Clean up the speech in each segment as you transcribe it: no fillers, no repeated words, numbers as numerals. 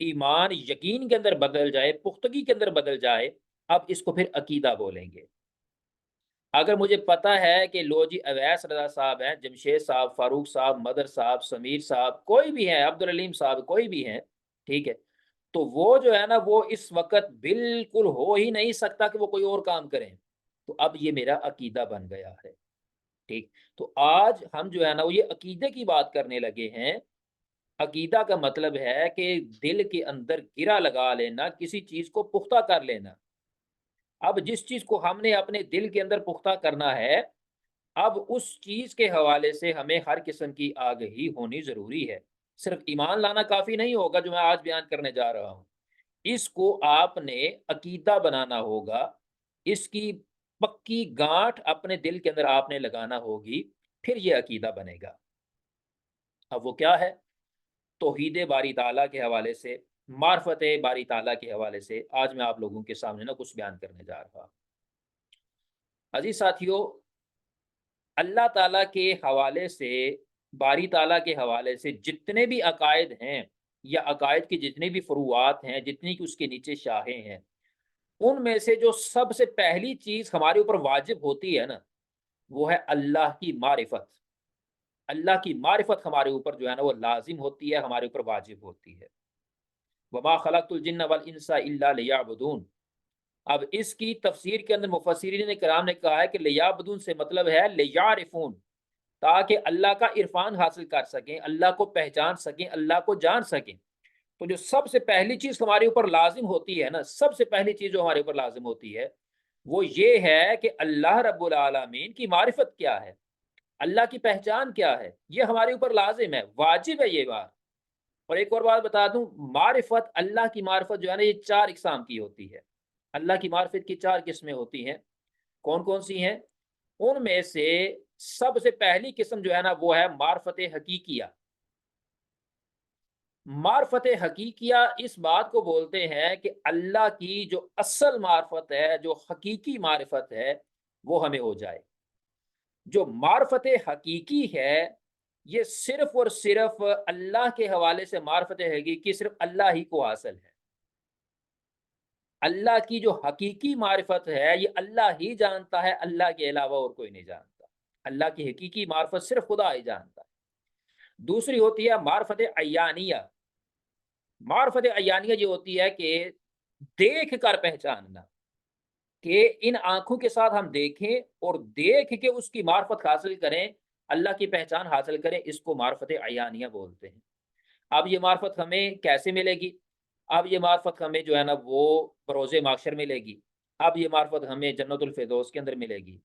ایمان یقین کے اندر بدل جائے، پختگی کے اندر بدل جائے، اب اس کو پھر عقیدہ بولیں گے۔ اگر مجھے پتا ہے کہ لو جی اویس رضا صاحب ہیں، جمشید صاحب، فاروق صاحب، مدر صاحب، سمیر صاحب، کوئی بھی ہیں، عبدالعلیم صاحب، کوئی بھی ہیں، ٹھیک ہے، تو وہ جو ہے نا وہ اس وقت بالکل ہو ہی نہیں سکتا کہ وہ کوئی اور کام کریں، تو اب یہ میرا عقیدہ بن گیا ہے، ٹھیک۔ تو آج ہم جو ہے نا وہ یہ عقیدے کی بات کرنے لگے ہیں۔ عقیدہ کا مطلب ہے کہ دل کے اندر گرا لگا لینا، کسی چیز کو پختہ کر لینا۔ اب جس چیز کو ہم نے اپنے دل کے اندر پختہ کرنا ہے، اب اس چیز کے حوالے سے ہمیں ہر قسم کی آگہی ہونی ضروری ہے۔ صرف ایمان لانا کافی نہیں ہوگا جو میں آج بیان کرنے جا رہا ہوں، اس کو آپ نے عقیدہ بنانا ہوگا، اس کی پکی گانٹھ اپنے دل کے اندر آپ نے لگانا ہوگی، پھر یہ عقیدہ بنے گا۔ اب وہ کیا ہے؟ توحید باری تعالیٰ کے حوالے سے، معرفت باری تعالیٰ کے حوالے سے آج میں آپ لوگوں کے سامنے نا کچھ بیان کرنے جا رہا ہوں۔ عزیز ساتھیو، اللہ تعالیٰ کے حوالے سے، باری تعالیٰ کے حوالے سے جتنے بھی عقائد ہیں یا عقائد کی جتنی بھی فروعات ہیں، جتنی کہ اس کے نیچے شاخیں ہیں، ان میں سے جو سب سے پہلی چیز ہمارے اوپر واجب ہوتی ہے نا، وہ ہے اللہ کی معرفت۔ اللہ کی معرفت ہمارے اوپر جو ہے نا وہ لازم ہوتی ہے، ہمارے اوپر واجب ہوتی ہے۔ وما خلقت الجن والانس الا لیعبدون۔ اب اس کی تفسیر کے اندر مفسرین کرام نے کہا ہے کہ لیعبدون سے مطلب ہے لیعرفون، تاکہ اللہ کا عرفان حاصل کر سکیں، اللہ کو پہچان سکیں، اللہ کو جان سکیں۔ تو جو سب سے پہلی چیز ہمارے اوپر لازم ہوتی ہے نا، سب سے پہلی چیز جو ہمارے اوپر لازم ہوتی ہے وہ یہ ہے کہ اللہ رب العالمین کی معرفت کیا ہے، اللہ کی پہچان کیا ہے، یہ ہمارے اوپر لازم ہے، واجب ہے یہ بات۔ اور ایک اور بات بتا دوں، معرفت، اللہ کی معرفت جو ہے نا یہ 4 اقسام کی ہوتی ہے۔ اللہ کی معرفت کی 4 قسمیں ہوتی ہیں۔ کون کون سی ہیں؟ ان میں سے سب سے پہلی قسم جو ہے نا وہ ہے معرفت حقیقیہ۔ معرفت حقیقیہ اس بات کو بولتے ہیں کہ اللہ کی جو اصل معرفت ہے، جو حقیقی معرفت ہے، وہ ہمیں ہو جائے۔ جو معرفت حقیقی ہے یہ صرف اور صرف اللہ کے حوالے سے معرفت حقیقی صرف اللہ ہی کو حاصل ہے۔ اللہ کی جو حقیقی معرفت ہے یہ اللہ ہی جانتا ہے، اللہ کے علاوہ اور کوئی نہیں جانتا۔ اللہ کی حقیقی معرفت صرف خدا ہی جانتا ہے۔ دوسری ہوتی ہے معرفت عیانیہ۔ معرفت عیانیہ یہ ہوتی ہے کہ دیکھ کر پہچاننا، کہ ان آنکھوں کے ساتھ ہم دیکھیں اور دیکھ کے اس کی معرفت حاصل کریں، اللہ کی پہچان حاصل کریں، اس کو معرفت عیانیہ بولتے ہیں۔ اب یہ معرفت ہمیں کیسے ملے گی؟ اب یہ معرفت ہمیں جو ہے نا وہ بروز محشر ملے گی۔ اب یہ معرفت ہمیں جنت الفردوس کے اندر ملے گی۔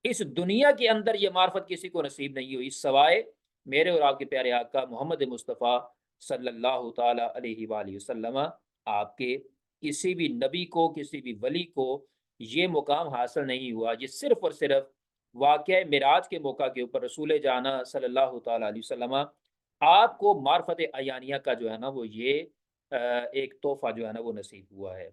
اس دنیا کے اندر یہ معرفت کسی کو نصیب نہیں ہوئی سوائے میرے اور آپ کے پیارے آقا محمد مصطفیٰ صلی اللہ تعالی علیہ وآلہ وسلم۔ آپ کے کسی بھی نبی کو، کسی بھی ولی کو یہ مقام حاصل نہیں ہوا۔ یہ صرف اور صرف واقعہ معراج کے موقع کے اوپر رسول جانا صلی اللہ تعالی علیہ وسلم آپ کو معرفت عیانیہ کا جو ہے نا وہ یہ ایک تحفہ جو ہے نا وہ نصیب ہوا ہے۔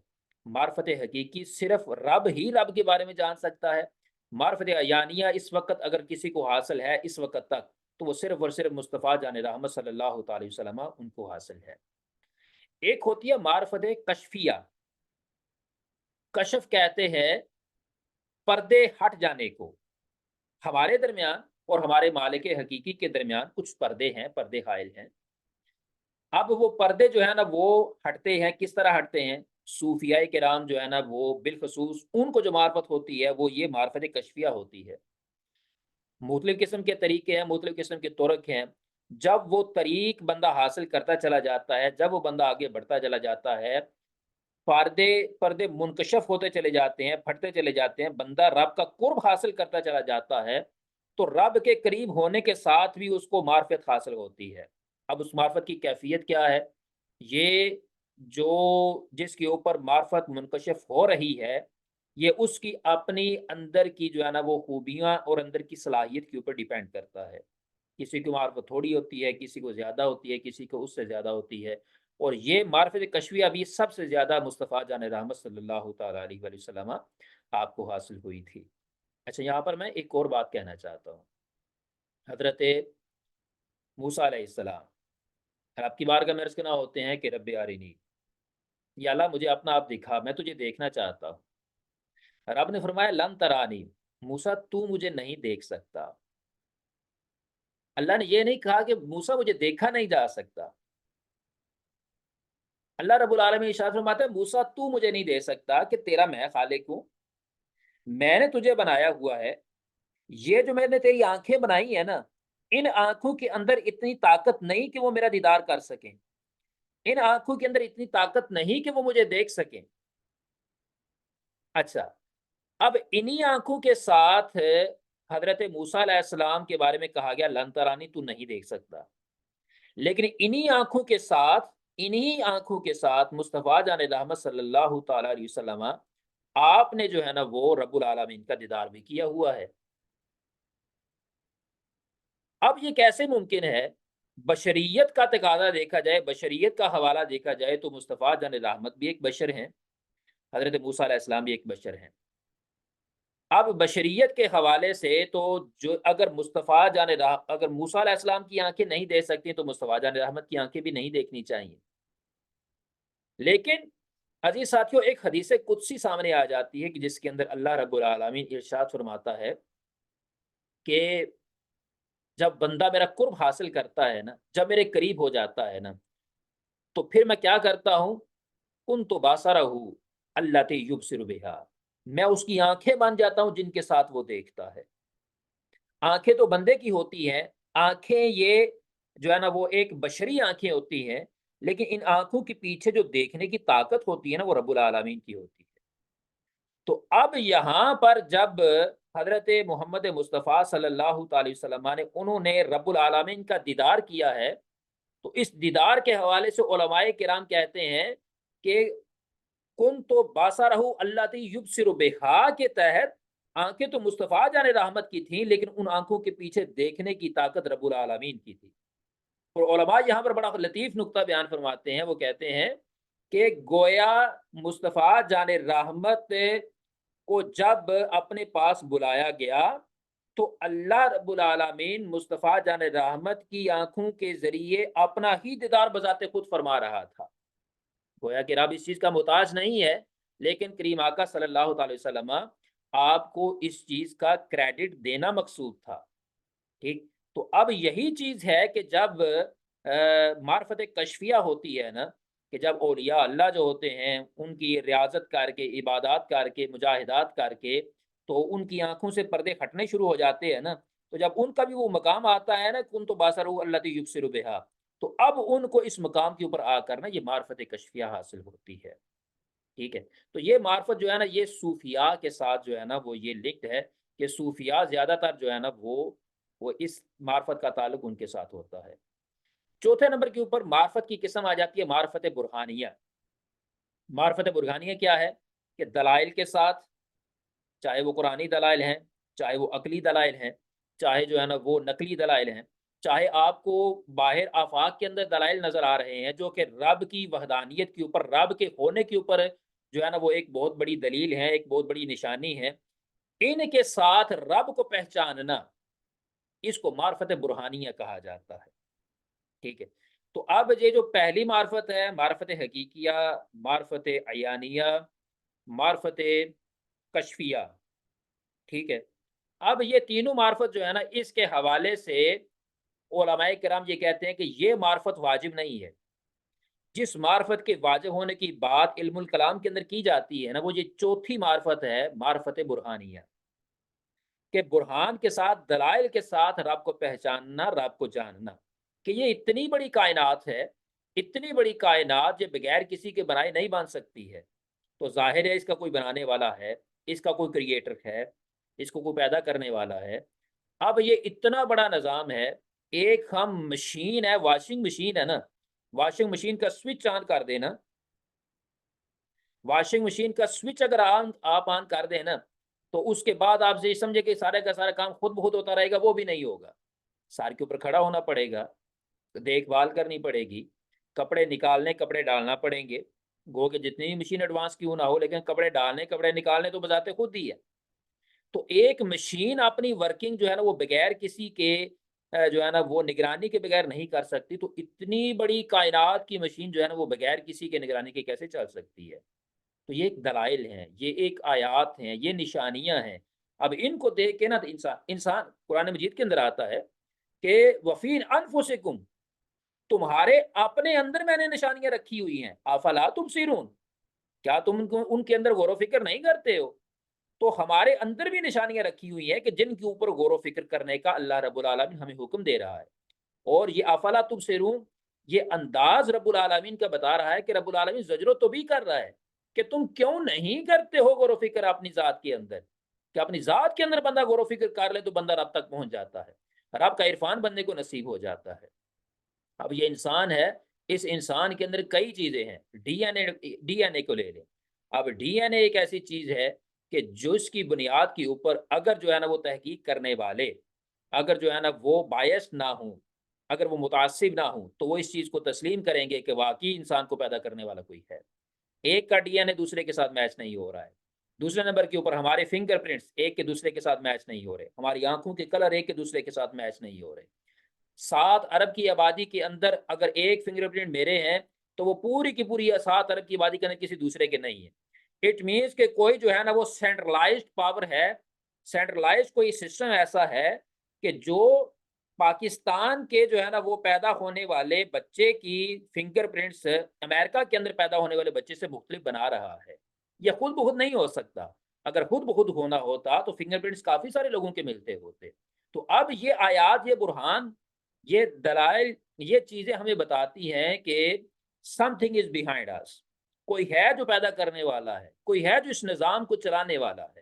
معرفت حقیقی صرف رب ہی رب کے بارے میں جان سکتا ہے۔ معرفت عیانیہ اس وقت اگر کسی کو حاصل ہے اس وقت تک، تو وہ صرف اور صرف مصطفیٰ جان رحمت صلی اللہ تعالی وسلم ان کو حاصل ہے۔ ایک ہوتی ہے معرفت کشفیہ۔ کشف کہتے ہیں پردے ہٹ جانے کو۔ ہمارے درمیان اور ہمارے مالک حقیقی کے درمیان کچھ پردے ہیں، پردے حائل ہیں۔ اب وہ پردے جو ہے نا وہ ہٹتے ہیں، کس طرح ہٹتے ہیں؟ صوفیاء کرام جو ہے نا وہ بالخصوص ان کو جو معرفت ہوتی ہے وہ یہ معرفت کشفیہ ہوتی ہے۔ مختلف قسم کے طریقے ہیں، مختلف قسم کے طرق ہیں۔ جب وہ طریق بندہ حاصل کرتا چلا جاتا ہے، جب وہ بندہ آگے بڑھتا چلا جاتا ہے، پردے پردے منکشف ہوتے چلے جاتے ہیں، پھٹتے چلے جاتے ہیں، بندہ رب کا قرب حاصل کرتا چلا جاتا ہے، تو رب کے قریب ہونے کے ساتھ بھی اس کو معرفت حاصل ہوتی ہے۔ اب اس معرفت کی کیفیت کیا ہے؟ یہ جو جس کے اوپر معرفت منکشف ہو رہی ہے یہ اس کی اپنی اندر کی جو ہے نا وہ خوبیاں اور اندر کی صلاحیت کے اوپر ڈیپینڈ کرتا ہے۔ کسی کو معرفت تھوڑی ہوتی ہے، کسی کو زیادہ ہوتی ہے، کسی کو اس سے زیادہ ہوتی ہے۔ اور یہ معرفت کشفیہ بھی سب سے زیادہ مصطفیٰ جان رحمت صلی اللہ تعالی علیہ وآلہ وسلم آپ کو حاصل ہوئی تھی۔ اچھا، یہاں پر میں ایک اور بات کہنا چاہتا ہوں۔ حضرت موسیٰ علیہ السلام رب کی بارگاہ میں عرض کرنا ہوتے ہیں کہ رب ارینی، یا اللہ مجھے اپنا آپ دکھا، میں تجھے دیکھنا چاہتا ہوں۔ رب نے فرمایا لن ترانی، موسیٰ تو مجھے نہیں دیکھ سکتا۔ اللہ نے یہ نہیں کہا کہ موسیٰ مجھے دیکھا نہیں جا سکتا۔ اللہ رب العالمین ارشاد فرماتا ہے موسیٰ تو مجھے نہیں دیکھ سکتا کہ تیرا میں خالق ہوں، میں نے تجھے بنایا ہوا ہے۔ یہ جو میں نے تیری آنکھیں بنائی ہیں نا، ان آنکھوں کے اندر اتنی طاقت نہیں کہ وہ میرا دیدار کر سکیں، ان آنکھوں کے اندر اتنی طاقت نہیں کہ وہ مجھے دیکھ سکیں۔ اچھا، اب انہی آنکھوں کے ساتھ حضرت موسیٰ علیہ السلام کے بارے میں کہا گیا لن ترانی، تو نہیں دیکھ سکتا، لیکن انہی آنکھوں کے ساتھ مصطفیٰ جان رحمت صلی اللہ تعالی علیہ وسلم آپ نے جو ہے نا وہ رب العالمین کا دیدار بھی کیا ہوا ہے۔ اب یہ کیسے ممکن ہے؟ بشریت کا تقاضا دیکھا جائے، بشریت کا حوالہ دیکھا جائے تو مصطفیٰ جان رحمت بھی ایک بشر ہیں، حضرت موسیٰ علیہ السلام بھی ایک بشر ہیں۔ اب بشریت کے حوالے سے تو جو اگر اگر موسیٰ علیہ السلام کی آنکھیں نہیں دیکھ سکتی تو مصطفیٰ جان رحمت کی آنکھیں بھی نہیں دیکھنی چاہیے۔ لیکن عزیز ساتھیوں، ایک حدیث قدسی سامنے آ جاتی ہے کہ جس کے اندر اللہ رب العالمین ارشاد فرماتا ہے کہ جب بندہ میرا قرب حاصل کرتا ہے نا، جب میرے قریب ہو جاتا ہے نا، تو پھر میں کیا کرتا ہوں؟ کن تو باسا رہو اللہ یبصر بہا، میں اس کی آنکھیں بن جاتا ہوں جن کے ساتھ وہ دیکھتا ہے۔ آنکھیں تو بندے کی ہوتی ہیں، آنکھیں یہ جو ہے نا وہ ایک بشری آنکھیں ہوتی ہیں، لیکن ان آنکھوں کے پیچھے جو دیکھنے کی طاقت ہوتی ہے نا وہ رب العالمین کی ہوتی ہے۔ تو اب یہاں پر جب حضرت محمد مصطفیٰ صلی اللہ تعالی وسلم نے انہوں نے رب العالمین کا دیدار کیا ہے، تو اس دیدار کے حوالے سے علماء کرام کہتے ہیں کہ کن تو باسا رہو اللہ یبصر بہا کے تحت آنکھیں تو مصطفیٰ جان رحمت کی تھیں، لیکن ان آنکھوں کے پیچھے دیکھنے کی طاقت رب العالمین کی تھی۔ اور علماء یہاں پر بڑا لطیف نقطہ بیان فرماتے ہیں، وہ کہتے ہیں کہ گویا مصطفیٰ جان رحمت کو جب اپنے پاس بلایا گیا تو اللہ رب العالمین مصطفیٰ جان رحمت کی آنکھوں کے ذریعے اپنا ہی دیدار بذات خود فرما رہا تھا۔ گویا کہ رب اس چیز کا محتاج نہیں ہے، لیکن کریم آقا صلی اللہ تعالی وسلم آپ کو اس چیز کا کریڈٹ دینا مقصود تھا۔ ٹھیک، تو اب یہی چیز ہے کہ جب معرفت کشفیہ ہوتی ہے نا، کہ جب اولیاء اللہ جو ہوتے ہیں ان کی ریاضت کر کے، عبادات کر کے، مجاہدات کر کے، تو ان کی آنکھوں سے پردے ہٹنے شروع ہو جاتے ہیں نا، تو جب ان کا بھی وہ مقام آتا ہے نا کن تو باصر اللہ یبصر بہا، تو اب ان کو اس مقام کے اوپر آ کر نا یہ معرفت کشفیہ حاصل ہوتی ہے۔ ٹھیک ہے، تو یہ معرفت جو ہے نا یہ صوفیاء کے ساتھ جو ہے نا وہ یہ لنکڈ ہے، کہ صوفیاء زیادہ تر جو ہے نا وہ اس معرفت کا تعلق ان کے ساتھ ہوتا ہے۔ چوتھے نمبر کے اوپر معرفت کی قسم آ جاتی ہے معرفت برہانیہ۔ معرفت برہانیہ کیا ہے؟ کہ دلائل کے ساتھ، چاہے وہ قرآنی دلائل ہیں، چاہے وہ عقلی دلائل ہیں، چاہے جو ہے نا وہ نقلی دلائل ہیں، چاہے آپ کو باہر آفاق کے اندر دلائل نظر آ رہے ہیں جو کہ رب کی وحدانیت کے اوپر، رب کے ہونے کے اوپر جو ہے نا وہ ایک بہت بڑی دلیل ہے، ایک بہت بڑی نشانی ہے، ان کے ساتھ رب کو پہچاننا، اس کو معرفت برہانیہ کہا جاتا ہے۔ ٹھیک ہے، تو اب یہ جو پہلی معرفت ہے، معرفت حقیقیہ، معرفت عیانیہ، معرفت کشفیہ، ٹھیک ہے، اب یہ تینوں معرفت جو ہے نا اس کے حوالے سے علماء کرام یہ کہتے ہیں کہ یہ معرفت واجب نہیں ہے۔ جس معرفت کے واجب ہونے کی بات علم الکلام کے اندر کی جاتی ہے نا، وہ یہ چوتھی معرفت ہے، معرفت برہانیہ، کہ برہان کے ساتھ، دلائل کے ساتھ رب کو پہچاننا، رب کو جاننا، کہ یہ اتنی بڑی کائنات ہے، اتنی بڑی کائنات یہ بغیر کسی کے بنائے نہیں بن سکتی ہے، تو ظاہر ہے اس کا کوئی بنانے والا ہے، اس کا کوئی کریٹر ہے، اس کو کوئی پیدا کرنے والا ہے۔ اب یہ اتنا بڑا نظام ہے، ایک ہم مشین ہے، واشنگ مشین ہے نا، واشنگ مشین کا سوئچ آن کر دینا، واشنگ مشین کا سوئچ اگر آپ آن کر دیں نا، تو اس کے بعد آپ یہ سمجھے کہ سارے کا سارا کام خود بخود ہوتا رہے گا، وہ بھی نہیں ہوگا، سارے کے اوپر کھڑا ہونا پڑے گا، دیکھ بھال کرنی پڑے گی، کپڑے نکالنے، کپڑے ڈالنا پڑیں گے، گو کہ جتنی بھی مشین ایڈوانس کیوں نہ ہو، لیکن کپڑے ڈالنے، کپڑے نکالنے تو بذات خود ہی ہے۔ تو ایک مشین اپنی ورکنگ جو ہے نا وہ بغیر کسی کے جو ہے نا وہ نگرانی کے بغیر نہیں کر سکتی، تو اتنی بڑی کائنات کی مشین جو ہے نا وہ بغیر کسی کے نگرانی کے کیسے چل سکتی ہے؟ تو یہ ایک دلائل ہیں، یہ ایک آیات ہیں، یہ نشانیاں ہیں۔ اب ان کو دیکھ کے نا تو انسان قرآن مجید کے اندر آتا ہے کہ وفین انفسکم، تمہارے اپنے اندر میں نے نشانیاں رکھی ہوئی ہیں، افلا تبصرون، کیا تم ان کے اندر غور و فکر نہیں کرتے ہو؟ تو ہمارے اندر بھی نشانیاں رکھی ہوئی ہیں کہ جن کے اوپر غور و فکر کرنے کا اللہ رب العالمین ہمیں حکم دے رہا ہے۔ اور یہ افلا تبصرون، یہ انداز رب العالمین کا بتا رہا ہے کہ رب العالمین زجر و توبیخ کر رہا ہے کہ تم کیوں نہیں کرتے ہو غور و فکر اپنی ذات کے اندر، کہ اپنی ذات کے اندر بندہ غور و فکر کر لے تو بندہ رب تک پہنچ جاتا ہے، رب کا عرفان بندے کو نصیب ہو جاتا ہے۔ اب یہ انسان ہے، اس انسان کے اندر کئی چیزیں ہیں، ڈی این اے کو لے لیں۔ اب ڈی این اے ایک ایسی چیز ہے کہ جو اس کی بنیاد کے اوپر اگر جو ہے نا وہ تحقیق کرنے والے اگر جو ہے نا وہ بائس نہ ہوں، اگر وہ متعصب نہ ہوں، تو وہ اس چیز کو تسلیم کریں گے کہ واقعی انسان کو پیدا کرنے والا کوئی ہے۔ ایک کا ڈی این اے دوسرے کے ساتھ میچ نہیں ہو رہا ہے۔ دوسرے نمبر کے اوپر ہمارے فنگر پرنٹس ایک کے دوسرے کے ساتھ میچ نہیں ہو رہے، ہماری آنکھوں کے کلر ایک کے دوسرے کے ساتھ میچ نہیں ہو رہے۔ 7 ارب کی آبادی کے اندر اگر ایک فنگر پرنٹ میرے ہیں تو وہ پوری کی پوری 7 ارب کی آبادی کے اندر کسی دوسرے کے نہیں ہے۔ اٹ مینس کہ کوئی جو ہے نا وہ سینٹرلائزڈ پاور ہے، سینٹرلائزڈ کوئی سسٹم ایسا ہے کہ جو پاکستان کے جو ہے نا وہ پیدا ہونے والے بچے کی فنگر پرنٹس امریکہ کے اندر پیدا ہونے والے بچے سے مختلف بنا رہا ہے۔ یہ خود بخود نہیں ہو سکتا، اگر خود بخود ہونا ہوتا تو فنگر پرنٹس کافی سارے لوگوں کے ملتے ہوتے۔ تو اب یہ آیات، یہ برہان، یہ دلائل، یہ چیزیں ہمیں بتاتی ہیں کہ سم تھنگ از بیہائنڈ اس، کوئی ہے جو پیدا کرنے والا ہے، کوئی ہے جو اس نظام کو چلانے والا ہے۔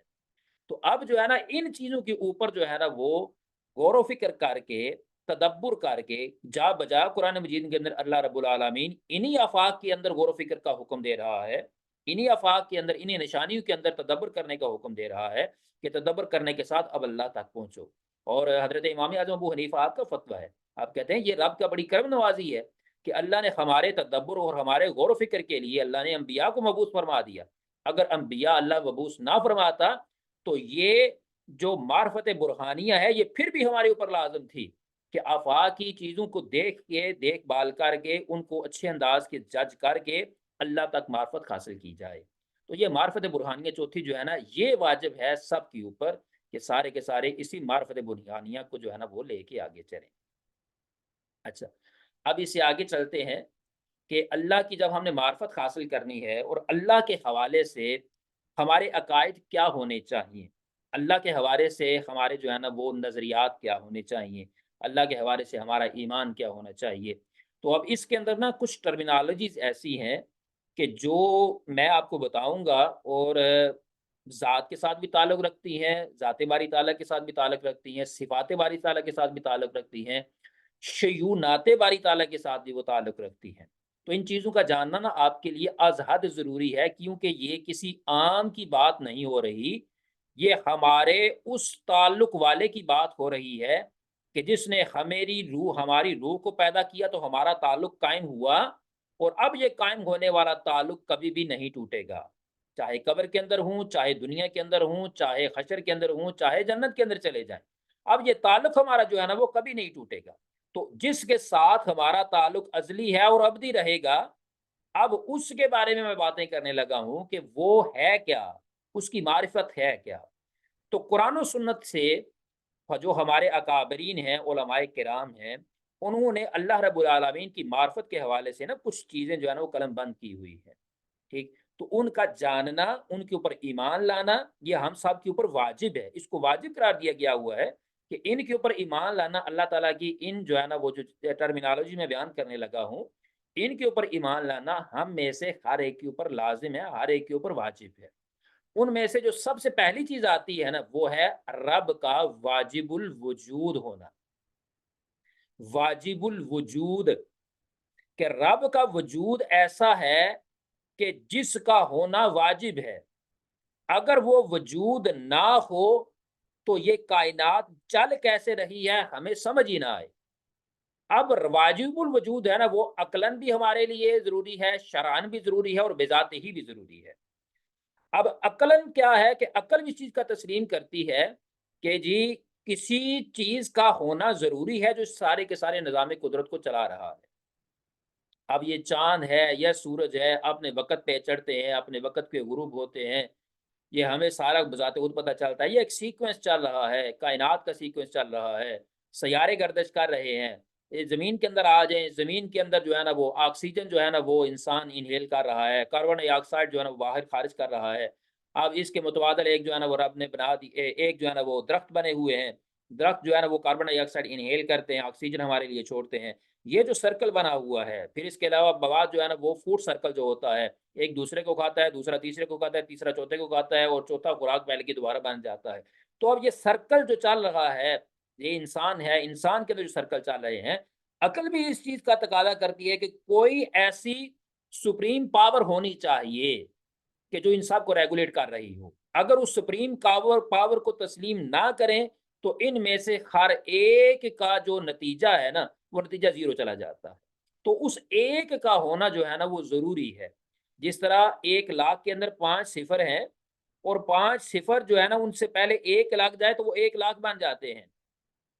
تو اب جو ہے نا ان چیزوں کے اوپر جو ہے نا وہ غور و فکر کر کے، تدبر کر کے، جا بجا قرآن مجید کے اندر اللہ رب العالمین انہی آفاق کے اندر غور و فکر کا حکم دے رہا ہے، انہی آفاق کے اندر، انہی نشانیوں کے اندر تدبر کرنے کا حکم دے رہا ہے کہ تدبر کرنے کے ساتھ اب اللہ تک پہنچو۔ اور حضرت امام اعظم ابو حنیفہ آپ کا فتویٰ ہے، آپ کہتے ہیں یہ رب کا بڑی کرم نوازی ہے کہ اللہ نے ہمارے تدبر اور ہمارے غور و فکر کے لیے اللہ نے انبیاء کو مبعوث فرما دیا۔ اگر انبیاء اللہ مبعوث نہ فرماتا تو یہ جو معرفت برہانیہ ہے یہ پھر بھی ہمارے اوپر لازم تھی کہ آفاقی چیزوں کو دیکھ کے، دیکھ بھال کر کے، ان کو اچھے انداز کے جج کر کے اللہ تک معرفت حاصل کی جائے۔ تو یہ معرفت برہانیہ چوتھی جو ہے نا یہ واجب ہے سب کے اوپر کہ سارے کے سارے اسی معرفت برہانیہ کو جو ہے نا وہ لے کے آگے چلیں۔ اچھا، اب اسے آگے چلتے ہیں کہ اللہ کی جب ہم نے معرفت حاصل کرنی ہے اور اللہ کے حوالے سے ہمارے عقائد کیا ہونے چاہیے، اللہ کے حوالے سے ہمارے جو ہے نا وہ نظریات کیا ہونے چاہیے، اللہ کے حوالے سے ہمارا ایمان کیا ہونا چاہیے۔ تو اب اس کے اندر نا کچھ ٹرمینالوجیز ایسی ہیں کہ جو میں آپ کو بتاؤں گا، اور ذات کے ساتھ بھی تعلق رکھتی ہیں، ذات باری تعالیٰ کے ساتھ بھی تعلق رکھتی ہیں، صفات باری تعالیٰ کے ساتھ بھی تعلق رکھتی ہیں، شیونات باری تعالیٰ کے ساتھ بھی وہ تعلق رکھتی ہیں۔ تو ان چیزوں کا جاننا نا آپ کے لیے از حد ضروری ہے، کیونکہ یہ کسی عام کی بات نہیں ہو رہی، یہ ہمارے اس تعلق والے کی بات ہو رہی ہے کہ جس نے ہماری روح کو پیدا کیا تو ہمارا تعلق قائم ہوا، اور اب یہ قائم ہونے والا تعلق کبھی بھی نہیں ٹوٹے گا، چاہے قبر کے اندر ہوں، چاہے دنیا کے اندر ہوں، چاہے حشر کے اندر ہوں، چاہے جنت کے اندر چلے جائیں، اب یہ تعلق ہمارا جو ہے نا وہ کبھی نہیں ٹوٹے گا۔ تو جس کے ساتھ ہمارا تعلق ازلی ہے اور ابدی رہے گا، اب اس کے بارے میں باتیں کرنے لگا ہوں کہ وہ ہے کیا، اس کی معرفت ہے کیا۔ تو قرآن و سنت سے جو ہمارے اکابرین ہیں، علماء کرام ہیں، انہوں نے اللہ رب العالمین کی معرفت کے حوالے سے نا کچھ چیزیں جو ہے نا وہ قلم بند کی ہوئی ہیں، ٹھیک؟ تو ان کا جاننا، ان کے اوپر ایمان لانا، یہ ہم سب کے اوپر واجب ہے، اس کو واجب قرار دیا گیا ہوا ہے کہ ان کے اوپر ایمان لانا، اللہ تعالیٰ کی ان جو ہے نا وہ جو ٹرمینالوجی میں بیان کرنے لگا ہوں، ان کے اوپر ایمان لانا ہم میں سے ہر ایک کے اوپر لازم ہے، ہر ایک کے اوپر واجب ہے۔ ان میں سے جو سب سے پہلی چیز آتی ہے نا وہ ہے رب کا واجب الوجود ہونا، واجب الوجود، کہ رب کا وجود ایسا ہے کہ جس کا ہونا واجب ہے، اگر وہ وجود نہ ہو تو یہ کائنات چل کیسے رہی ہے ہمیں سمجھ ہی نہ آئے۔ اب واجب الوجود ہے نا وہ عقلاً بھی ہمارے لیے ضروری ہے، شرعاً بھی ضروری ہے، اور بذات ہی بھی ضروری ہے۔ اب عقلاً کیا ہے کہ عقل اس چیز کا تسلیم کرتی ہے کہ جی کسی چیز کا ہونا ضروری ہے جو سارے کے سارے نظام قدرت کو چلا رہا ہے۔ اب یہ چاند ہے یا سورج ہے، اپنے وقت پہ چڑھتے ہیں، اپنے وقت پہ غروب ہوتے ہیں، یہ ہمیں سارا بذات خود پتہ چلتا ہے۔ یہ ایک سیکوینس چل رہا ہے، کائنات کا سیکوینس چل رہا ہے، سیارے گردش کر رہے ہیں۔ یہ زمین کے اندر آ جائیں، زمین کے اندر جو ہے نا وہ آکسیجن جو ہے نا وہ انسان انہیل کر رہا ہے، کاربن ڈائی آکسائڈ جو ہے نا وہ باہر خارج کر رہا ہے۔ اب اس کے متبادل ایک جو ہے نا وہ رب نے بنا دی، ایک جو ہے نا وہ درخت بنے ہوئے ہیں، درخت جو ہے نا وہ کاربن ڈائی آکسائڈ انہیل کرتے ہیں، آکسیجن ہمارے لیے چھوڑتے ہیں۔ یہ جو سرکل بنا ہوا ہے، پھر اس کے علاوہ مواد جو ہے نا وہ فوڈ سرکل جو ہوتا ہے، ایک دوسرے کو کھاتا ہے، دوسرا تیسرے کو کھاتا ہے، تیسرا چوتھے کو کھاتا ہے، اور چوتھا خوراک پہلے کی دوبارہ بن جاتا ہے۔ تو اب یہ سرکل جو چل رہا ہے، یہ انسان ہے، انسان کے اندر جو سرکل چل رہے ہیں، عقل بھی اس چیز کا تقاضا کرتی ہے کہ کوئی ایسی سپریم پاور ہونی چاہیے کہ جو ان سب کو ریگولیٹ کر رہی ہو۔ اگر اس سپریم پاور کو تسلیم نہ کریں تو ان میں سے ہر ایک کا جو نتیجہ ہے نا وہ نتیجہ زیرو چلا جاتا ہے۔ تو اس ایک کا ہونا جو ہے نا وہ ضروری ہے۔ جس طرح 1,00,000 کے اندر 5 صفر ہیں، اور 5 صفر جو ہے نا ان سے پہلے 1,00,000 جائے تو وہ 1,00,000 بن جاتے ہیں۔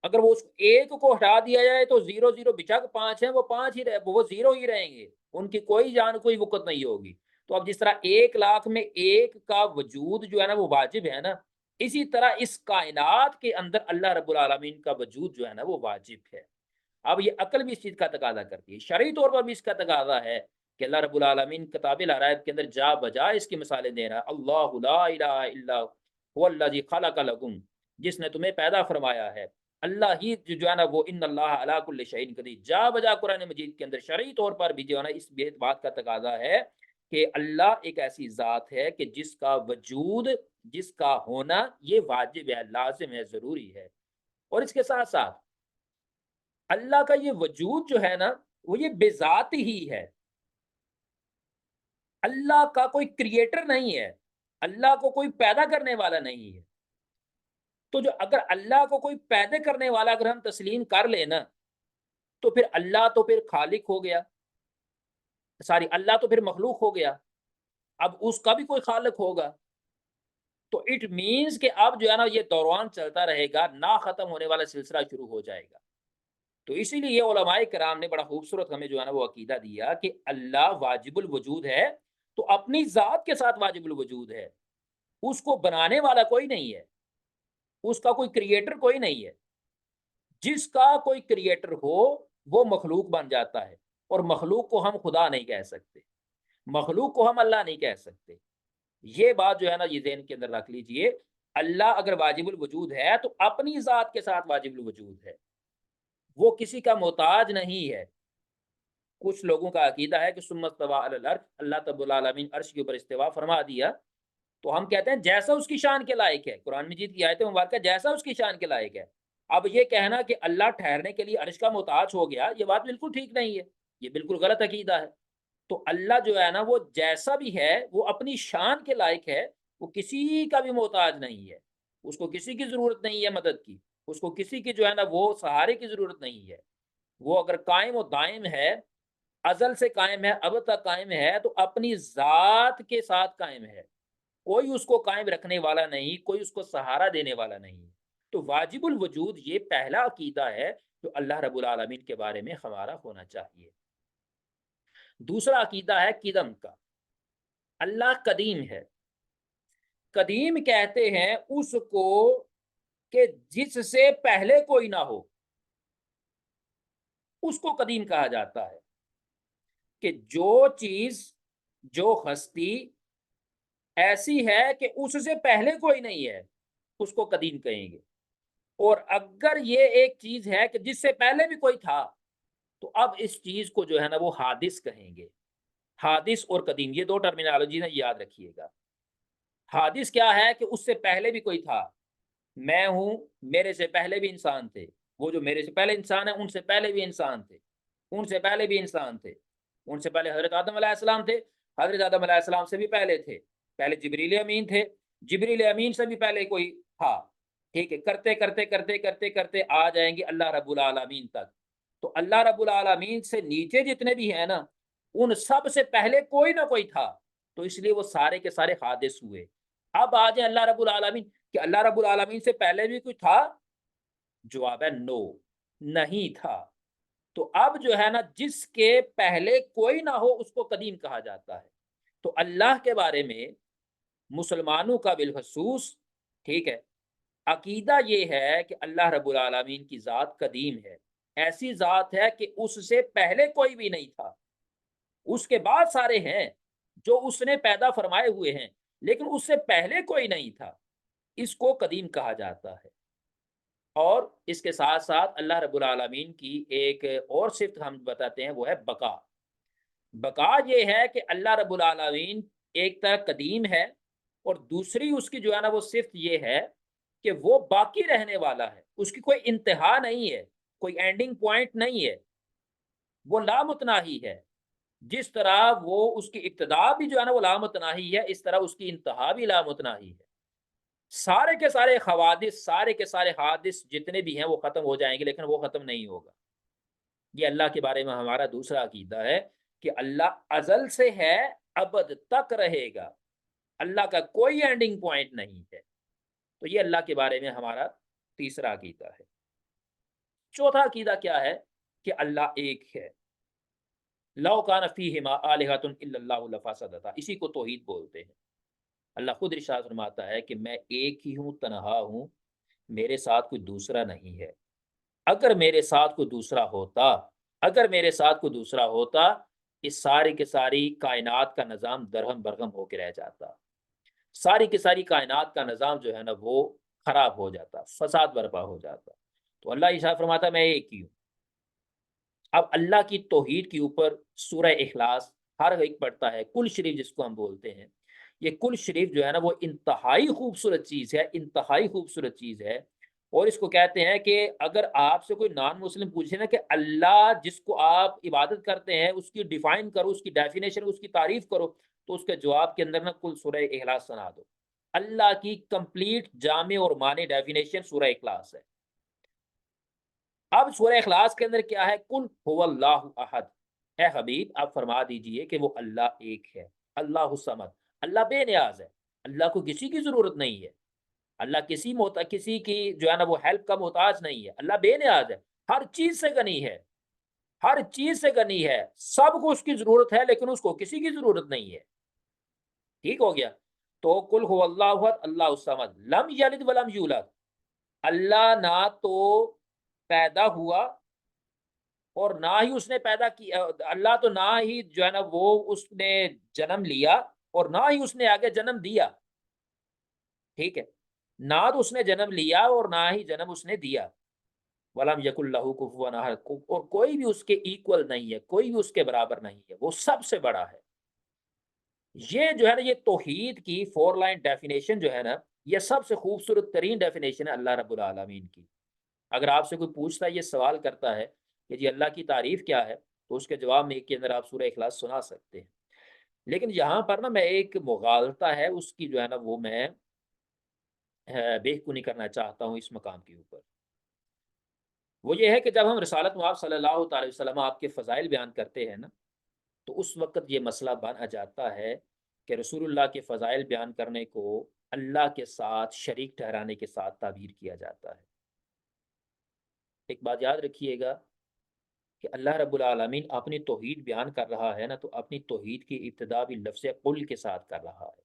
اگر وہ اس ایک کو ہٹا دیا جائے تو 0 بچک 5 ہیں، وہ 5 ہی وہ 0 ہی رہیں گے، ان کی کوئی جان کوئی وقت نہیں ہوگی۔ تو اب جس طرح 1,00,000 میں ایک کا وجود جو ہے نا وہ واجب ہے نا، اسی طرح اس کائنات کے اندر اللہ رب العالمین کا وجود جو ہے نا وہ واجب ہے۔ اب یہ عقل بھی اس چیز کا تقاضا کرتی ہے، شرعی طور پر بھی اس کا تقاضا ہے کہ اللہ رب العالمین کتاب العرائض کے اندر جا بجا اس کی مثالیں دے رہا ہے۔ اللہ لا الہ الا هو الذی خلق لکم، جس نے تمہیں پیدا فرمایا ہے، اللہ ہی جو ہے نا وہ ان اللہ علی کل شیء قدیر، جا بجا قرآن مجید کے اندر شرعی طور پر بھی جو ہے نا اس بات کا تقاضا ہے کہ اللہ ایک ایسی ذات ہے کہ جس کا وجود، جس کا ہونا یہ واجب ہے، لازم ہے، ضروری ہے۔ اور اس کے ساتھ ساتھ اللہ کا یہ وجود جو ہے نا وہ یہ بذات ہی ہے، اللہ کا کوئی کریٹر نہیں ہے، اللہ کو کوئی پیدا کرنے والا نہیں ہے۔ تو جو اگر اللہ کو کوئی پیدا کرنے والا اگر ہم تسلیم کر لیں نا تو پھر اللہ تو پھر خالق ہو گیا، ساری اللہ تو پھر مخلوق ہو گیا، اب اس کا بھی کوئی خالق ہوگا۔ تو اٹ مینس کہ اب جو ہے نا یہ دوران چلتا رہے گا، نہ ختم ہونے والا سلسلہ شروع ہو جائے گا۔ تو اسی لیے علماء کرام نے بڑا خوبصورت ہمیں جو ہے نا وہ عقیدہ دیا کہ اللہ واجب الوجود ہے، تو اپنی ذات کے ساتھ واجب الوجود ہے، اس کو بنانے والا کوئی نہیں ہے، اس کا کوئی کریٹر کوئی نہیں ہے۔ جس کا کوئی کریٹر ہو وہ مخلوق بن جاتا ہے، اور مخلوق کو ہم خدا نہیں کہہ سکتے، مخلوق کو ہم اللہ نہیں کہہ سکتے۔ یہ بات جو ہے نا یہ ذہن کے اندر رکھ لیجئے، اللہ اگر واجب الوجود ہے تو اپنی ذات کے ساتھ واجب الوجود ہے، وہ کسی کا محتاج نہیں ہے۔ کچھ لوگوں کا عقیدہ ہے کہ ثم استوى علی العرش، اللہ رب العالمین عرش کے اوپر استوا فرما دیا، تو ہم کہتے ہیں جیسا اس کی شان کے لائق ہے، قرآن مجید کی آیت مبارکہ جیسا اس کی شان کے لائق ہے۔ اب یہ کہنا کہ اللہ ٹھہرنے کے لیے عرش کا محتاج ہو گیا، یہ بات بالکل ٹھیک نہیں ہے، یہ بالکل غلط عقیدہ ہے۔ تو اللہ جو ہے نا وہ جیسا بھی ہے وہ اپنی شان کے لائق ہے، وہ کسی کا بھی محتاج نہیں ہے، اس کو کسی کی ضرورت نہیں ہے مدد کی، اس کو کسی کی جو ہے نا وہ سہارے کی ضرورت نہیں ہے۔ وہ اگر قائم و دائم ہے، ازل سے قائم ہے، اب تک قائم ہے، تو اپنی ذات کے ساتھ قائم ہے، کوئی اس کو قائم رکھنے والا نہیں، کوئی اس کو سہارا دینے والا نہیں۔ تو واجب الوجود یہ پہلا عقیدہ ہے جو اللہ رب العالمین کے بارے میں ہمارا ہونا چاہیے۔ دوسرا عقیدہ ہے قدم کا، اللہ قدیم ہے۔ قدیم کہتے ہیں اس کو کہ جس سے پہلے کوئی نہ ہو، اس کو قدیم کہا جاتا ہے۔ کہ جو چیز، جو ہستی ایسی ہے کہ اس سے پہلے کوئی نہیں ہے، اس کو قدیم کہیں گے۔ اور اگر یہ ایک چیز ہے کہ جس سے پہلے بھی کوئی تھا تو اب اس چیز کو جو ہے نا وہ حادث کہیں گے۔ حادث اور قدیم یہ دو ٹرمینالوجی نے یاد رکھیے گا۔ حادث کیا ہے کہ اس سے پہلے بھی کوئی تھا، میں ہوں، میرے سے پہلے بھی انسان تھے، وہ جو میرے سے پہلے انسان ہیں ان سے پہلے بھی انسان تھے، ان سے پہلے بھی انسان تھے، ان سے پہلے حضرت آدم علیہ السلام تھے، حضرت آدم علیہ السلام سے بھی پہلے تھے، پہلے جبریل امین تھے، جبریل امین سے بھی پہلے کوئی تھا، ٹھیک ہے، کرتے کرتے کرتے کرتے کرتے آ جائیں گے اللہ رب العالمین تک۔ تو اللہ رب العالمین سے نیچے جتنے بھی ہیں نا ان سب سے پہلے کوئی نہ کوئی تھا، تو اس لیے وہ سارے کے سارے حادث ہوئے۔ اب آ جائیں اللہ رب العالمین، کہ اللہ رب العالمین سے پہلے بھی کوئی تھا، جواب ہے نو، نہیں تھا۔ تو اب جو ہے نا جس کے پہلے کوئی نہ ہو اس کو قدیم کہا جاتا ہے۔ تو اللہ کے بارے میں مسلمانوں کا بالخصوص، ٹھیک ہے، عقیدہ یہ ہے کہ اللہ رب العالمین کی ذات قدیم ہے، ایسی ذات ہے کہ اس سے پہلے کوئی بھی نہیں تھا، اس کے بعد سارے ہیں جو اس نے پیدا فرمائے ہوئے ہیں، لیکن اس سے پہلے کوئی نہیں تھا، اس کو قدیم کہا جاتا ہے۔ اور اس کے ساتھ ساتھ اللہ رب العالمین کی ایک اور صفت ہم بتاتے ہیں، وہ ہے بقا۔ بقا یہ ہے کہ اللہ رب العالمین ایک طرح قدیم ہے، اور دوسری اس کی جو ہے نا وہ صفت یہ ہے کہ وہ باقی رہنے والا ہے، اس کی کوئی انتہا نہیں ہے، کوئی اینڈنگ پوائنٹ نہیں ہے، وہ لامتناہی ہے۔ جس طرح وہ اس کی ابتدا بھی جو ہے نا وہ لامتناہی ہے، اس طرح اس کی انتہا بھی لامتناہی ہے۔ سارے کے سارے حوادث، سارے کے سارے حادث جتنے بھی ہیں وہ ختم ہو جائیں گے، لیکن وہ ختم نہیں ہوگا۔ یہ اللہ کے بارے میں ہمارا دوسرا عقیدہ ہے کہ اللہ ازل سے ہے، ابد تک رہے گا، اللہ کا کوئی اینڈنگ پوائنٹ نہیں ہے۔ تو یہ اللہ کے بارے میں ہمارا تیسرا عقیدہ ہے۔ چوتھا عقیدہ کیا ہے؟ کہ اللہ ایک ہے۔ لو کان فیہما آلہۃ الا اللہ لفسدتا، اسی کو توحید بولتے ہیں۔ اللہ خود ارشاد فرماتا ہے کہ میں ایک ہی ہوں، تنہا ہوں، میرے ساتھ کوئی دوسرا نہیں ہے۔ اگر میرے ساتھ کوئی دوسرا ہوتا، اگر میرے ساتھ کوئی دوسرا ہوتا، اس ساری کے ساری کائنات کا نظام درہم برہم ہو کے رہ جاتا، ساری کی ساری کائنات کا نظام جو ہے نا وہ خراب ہو جاتا، فساد برپا ہو جاتا۔ تو اللہ ارشاد فرماتا ہے میں ایک ہی ہوں۔ اب اللہ کی توحید کے اوپر سورہ اخلاص ہر ایک پڑھتا ہے، کل شریف جس کو ہم بولتے ہیں، یہ کل شریف جو ہے نا وہ انتہائی خوبصورت چیز ہے، انتہائی خوبصورت چیز ہے۔ اور اس کو کہتے ہیں کہ اگر آپ سے کوئی نان مسلم پوچھے نا کہ اللہ جس کو آپ عبادت کرتے ہیں اس کی ڈیفائن کرو، اس کی ڈیفینیشن، اس کی تعریف کرو، تو اس کے جواب کے اندر نا کل سورہ اخلاص سنا دو۔ اللہ کی کمپلیٹ جامع اور معنی ڈیفینیشن سورہ اخلاص ہے۔ اب سورہ اخلاص کے اندر کیا ہے؟ کل هو اللہ احد، اے حبیب آپ فرما دیجئے کہ وہ اللہ ایک ہے، اللہ الصمد، اللہ بے نیاز ہے، اللہ کو کسی کی ضرورت نہیں ہے، اللہ کسی کی جو ہے نا وہ ہیلپ کا محتاج نہیں ہے، اللہ بے نیاز ہے، ہر چیز سے غنی ہے، ہر چیز سے غنی ہے، سب کو اس کی ضرورت ہے لیکن اس کو کسی کی ضرورت نہیں ہے۔ ٹھیک ہو گیا؟ تو کل هو اللہ احد اللہ الصمد لم یلد ولم یولد، اللہ نہ تو پیدا ہوا اور نہ ہی اس نے پیدا کیا، اللہ تو نہ ہی جو ہے نا وہ اس نے جنم لیا اور نہ ہی اس نے آگے جنم دیا۔ ٹھیک ہے، نہ تو اس نے جنم لیا اور نہ ہی جنم اس نے دیا۔ ولم یکن لہ کفوا احد، اور کوئی بھی اس کے ایکول نہیں ہے، کوئی بھی اس کے برابر نہیں ہے، وہ سب سے بڑا ہے۔ یہ جو ہے نا یہ توحید کی 4 لائن ڈیفینیشن جو ہے نا یہ سب سے خوبصورت ترین ڈیفینیشن ہے اللہ رب العالمین کی۔ اگر آپ سے کوئی پوچھتا ہے، یہ سوال کرتا ہے کہ جی اللہ کی تعریف کیا ہے، تو اس کے جواب میں کے اندر آپ سورہ اخلاص سنا سکتے ہیں۔ لیکن یہاں پر نا میں ایک مغالطہ ہے اس کی جو ہے نا وہ میں بےخونی کرنا چاہتا ہوں اس مقام کے اوپر۔ وہ یہ ہے کہ جب ہم رسالت مآب صلی اللہ تعالی وسلم آپ کے فضائل بیان کرتے ہیں نا، تو اس وقت یہ مسئلہ بن جاتا ہے کہ رسول اللہ کے فضائل بیان کرنے کو اللہ کے ساتھ شریک ٹھہرانے کے ساتھ تعبیر کیا جاتا ہے۔ ایک بات یاد رکھیے گا کہ اللہ رب العالمین اپنی توحید بیان کر رہا ہے نا، تو اپنی توحید کی ابتدا بھی لفظ قل کے ساتھ کر رہا ہے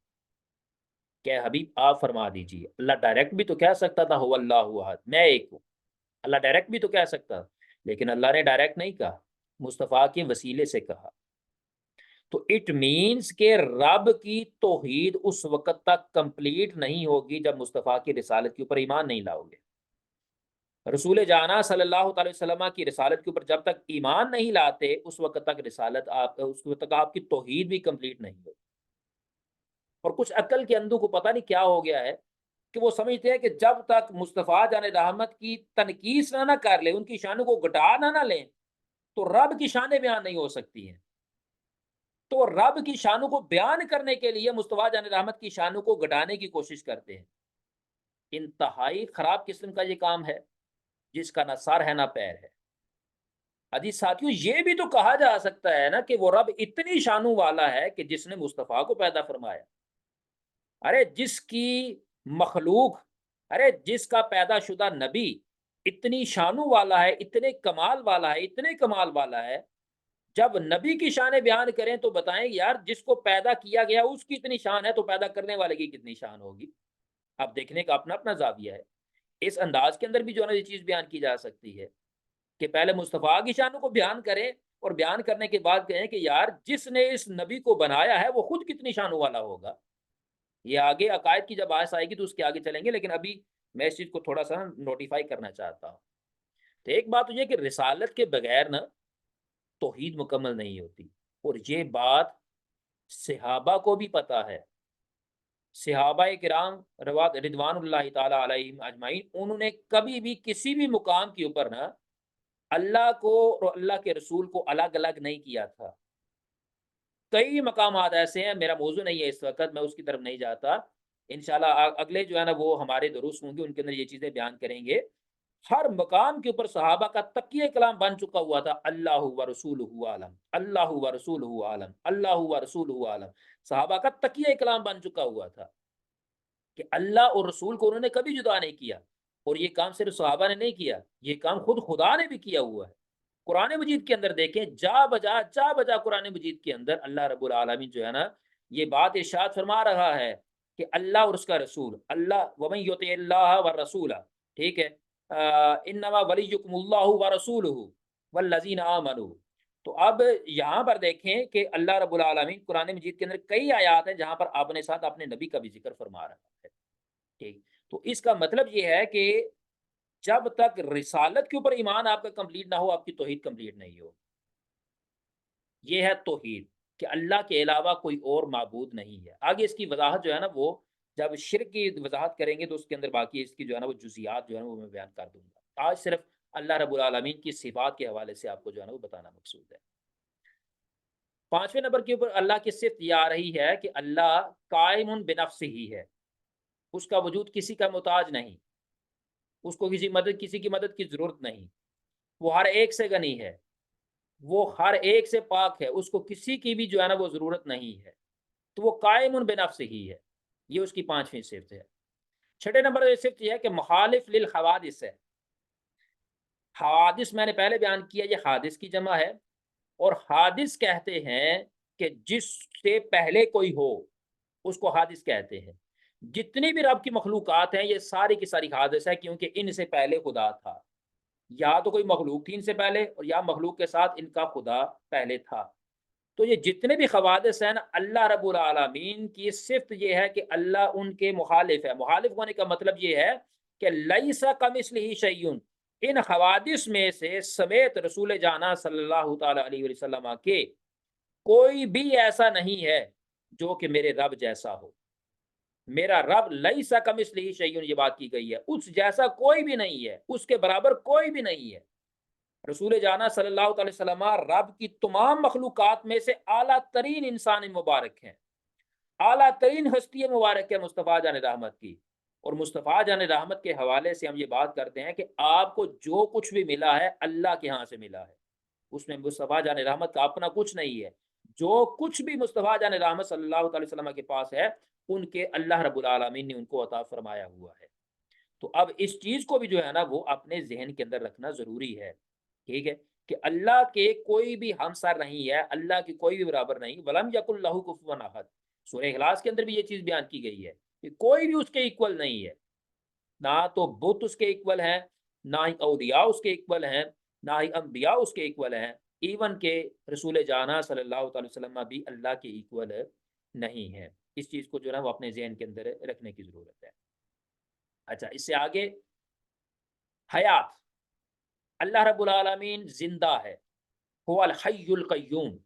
کہ حبیب آپ فرما دیجیے۔ اللہ ڈائریکٹ بھی تو کہہ سکتا تھا هو اللہ احد، میں ایک ہوں، اللہ ڈائریکٹ بھی تو کہہ سکتا، لیکن اللہ نے ڈائریکٹ نہیں کہا، مصطفیٰ کے وسیلے سے کہا۔ تو اٹ مینس کہ رب کی توحید اس وقت تک کمپلیٹ نہیں ہوگی جب مصطفیٰ کی رسالت کے اوپر ایمان نہیں لاؤ گے۔ رسول جانا صلی اللہ تعالی وسلم کی رسالت کے اوپر جب تک ایمان نہیں لاتے، اس وقت تک رسالت اس وقت تک آپ کی توحید بھی کمپلیٹ نہیں ہوگی۔ اور کچھ عقل کے اندھوں کو پتہ نہیں کیا ہو گیا ہے کہ وہ سمجھتے ہیں کہ جب تک مصطفیٰ جان رحمت کی تنقیص نہ کر لیں، ان کی شانوں کو گھٹا نہ لیں، تو رب کی شانیں بیان نہیں ہو سکتی ہیں۔ تو رب کی شانوں کو بیان کرنے کے لیے مصطفیٰ جان رحمت کی شانوں کو گھٹانے کی کوشش کرتے ہیں۔ انتہائی خراب قسم کا یہ کام ہے جس کا نہ سر ہے نہ پیر ہے۔ حدیث ساتھیوں، یہ بھی تو کہا جا سکتا ہے نا کہ وہ رب اتنی شانوں والا ہے کہ جس نے مصطفیٰ کو پیدا فرمایا۔ ارے جس کی مخلوق، ارے جس کا پیدا شدہ نبی اتنی شانوں والا ہے، اتنے کمال والا ہے، اتنے کمال والا ہے، جب نبی کی شان بیان کریں تو بتائیں یار جس کو پیدا کیا گیا اس کی اتنی شان ہے تو پیدا کرنے والے کی کتنی شان ہوگی؟ اب دیکھنے کا اپنا اپنا زاویہ ہے۔ اس انداز کے اندر بھی جو ہے نا یہ چیز بیان کی جا سکتی ہے کہ پہلے مصطفیٰ کی شانوں کو بیان کریں اور بیان کرنے کے بعد کہیں کہ یار جس نے اس نبی کو بنایا ہے وہ خود کتنی شانوں والا ہوگا۔ یہ آگے عقائد کی جب آیت آئے گی تو اس کے آگے چلیں گے، لیکن ابھی میں اس چیز کو تھوڑا سا نوٹیفائی کرنا چاہتا ہوں۔ تو ایک بات تو یہ کہ رسالت کے بغیر نا توحید مکمل نہیں ہوتی، اور یہ بات صحابہ کو بھی پتا ہے۔ صحابہ کرام رضوان اللہ تعالی علیہم اجمعین، انہوں نے کبھی بھی کسی بھی مقام کے اوپر نا اللہ کو اور اللہ کے رسول کو الگ الگ نہیں کیا تھا۔ کئی مقامات ایسے ہیں، میرا موضوع نہیں ہے اس وقت، میں اس کی طرف نہیں جاتا، انشاءاللہ اگلے جو ہے نا وہ ہمارے دروس ہوں گے ان کے اندر یہ چیزیں بیان کریں گے۔ ہر مقام کے اوپر صحابہ کا تقیہ کلام بن چکا ہوا تھا، اللہ و رسولہ عالم، اللہ و رسولہ عالم، اللہ و رسولہ عالم۔ صحابہ کا تقیہ کلام بن چکا ہوا تھا کہ اللہ اور رسول کو انہوں نے کبھی جدا نہیں کیا، اور یہ کام صرف صحابہ نے نہیں کیا، یہ کام خود خدا نے بھی کیا ہوا ہے۔ قرآن مجید کے اندر دیکھیں، جا بجا قرآن مجید کے اندر اللہ رب العالمین جو ہے نا یہ بات ارشاد فرما رہا ہے کہ اللہ اور اس کا رسول، اللہ ومن یطع اللہ والرسول، ٹھیک ہے، انما ولیکم اللہ ورسولہ والذین آمنوا۔ تو اب یہاں پر دیکھیں کہ اللہ رب العالمین قرآن مجید کے اندر کئی آیات ہیں جہاں پر اپنے ساتھ اپنے نبی کا بھی ذکر فرما رہا ہے، ٹھیک۔ تو اس کا مطلب یہ ہے کہ جب تک رسالت کے اوپر ایمان آپ کا کمپلیٹ نہ ہو آپ کی توحید کمپلیٹ نہیں ہو۔ یہ ہے توحید کہ اللہ کے علاوہ کوئی اور معبود نہیں ہے۔ آگے اس کی وضاحت جو ہے نا وہ جب شرک کی وضاحت کریں گے تو اس کے اندر باقی اس کی جو ہے نا وہ جزیات جو ہے نا وہ میں بیان کر دوں گا۔ آج صرف اللہ رب العالمین کی صفات کے حوالے سے آپ کو جو ہے نا وہ بتانا مقصود ہے۔ پانچویں نمبر کے اوپر اللہ کی صفت یہ آ رہی ہے کہ اللہ قائم بنفسہ ہی ہے، اس کا وجود کسی کا محتاج نہیں، اس کو کسی کی مدد کی ضرورت نہیں، وہ ہر ایک سے غنی ہے، وہ ہر ایک سے پاک ہے، اس کو کسی کی بھی جو ہے نا وہ ضرورت نہیں ہے، تو وہ قائم بنفسہ ہی ہے۔ یہ اس کی پانچویں صفت ہے۔ چھٹے نمبر پر صفت یہ ہے کہ مخالف للحوادث ہے۔ حوادث میں نے پہلے بیان کیا، یہ حادث کی جمع ہے، اور حادث کہتے ہیں کہ جس سے پہلے کوئی ہو اس کو حادث کہتے ہیں۔ جتنی بھی رب کی مخلوقات ہیں یہ ساری کی ساری حادث ہے، کیونکہ ان سے پہلے خدا تھا، یا تو کوئی مخلوق تھی ان سے پہلے، اور یا مخلوق کے ساتھ ان کا خدا پہلے تھا۔ تو یہ جتنے بھی حوادث ہیں نا اللہ رب العالمین کی صفت یہ ہے کہ اللہ ان کے مخالف ہے۔ مخالف ہونے کا مطلب یہ ہے کہ لیس کمثلہ شیء، ان حوادث میں سے سمیت رسول جانا صلی اللہ تعالی علیہ وسلم کے کوئی بھی ایسا نہیں ہے جو کہ میرے رب جیسا ہو۔ میرا رب لیس کمثلہ شیء، یہ بات کی گئی ہے، اس جیسا کوئی بھی نہیں ہے، اس کے برابر کوئی بھی نہیں ہے۔ رسول جانا صلی اللہ تعالی وسلم رب کی تمام مخلوقات میں سے اعلیٰ ترین انسان مبارک ہیں، اعلیٰ ترین ہستی مبارک ہے مصطفیٰ جان رحمت کی۔ اور مصطفیٰ جان رحمت کے حوالے سے ہم یہ بات کرتے ہیں کہ آپ کو جو کچھ بھی ملا ہے اللہ کے ہاں سے ملا ہے، اس میں مصطفیٰ جان رحمت کا اپنا کچھ نہیں ہے۔ جو کچھ بھی مصطفیٰ جان رحمت صلی اللہ تعالی وسلم کے پاس ہے ان کے اللہ رب العالمین نے ان کو عطا فرمایا ہوا ہے۔ تو اب اس چیز کو بھی جو ہے نا وہ اپنے ذہن کے اندر رکھنا ضروری ہے، ٹھیک ہے، کہ اللہ کے کوئی بھی ہمسر نہیں ہے، اللہ کی کوئی بھی برابر نہیں۔ ولم یکن لہ کفوا احد، سورہ اخلاص کے اندر بھی یہ چیز بیان کی گئی ہے کہ کوئی بھی اس کے ایکول نہیں ہے، نہ تو بت اس کے ایکول ہیں، نہ ہی اولیاء اس کے ایکول ہیں، نہ ہی انبیاء اس کے ایکول ہیں، ایون کہ رسول جانا صلی اللہ تعالی وسلم بھی اللہ کے ایکول نہیں ہے۔ اس چیز کو جو ہے وہ اپنے ذہن کے اندر رکھنے کی ضرورت ہے۔ اچھا، اس سے آگے حیات، اللہ رب العالمین زندہ ہے، هو الحی القیوم،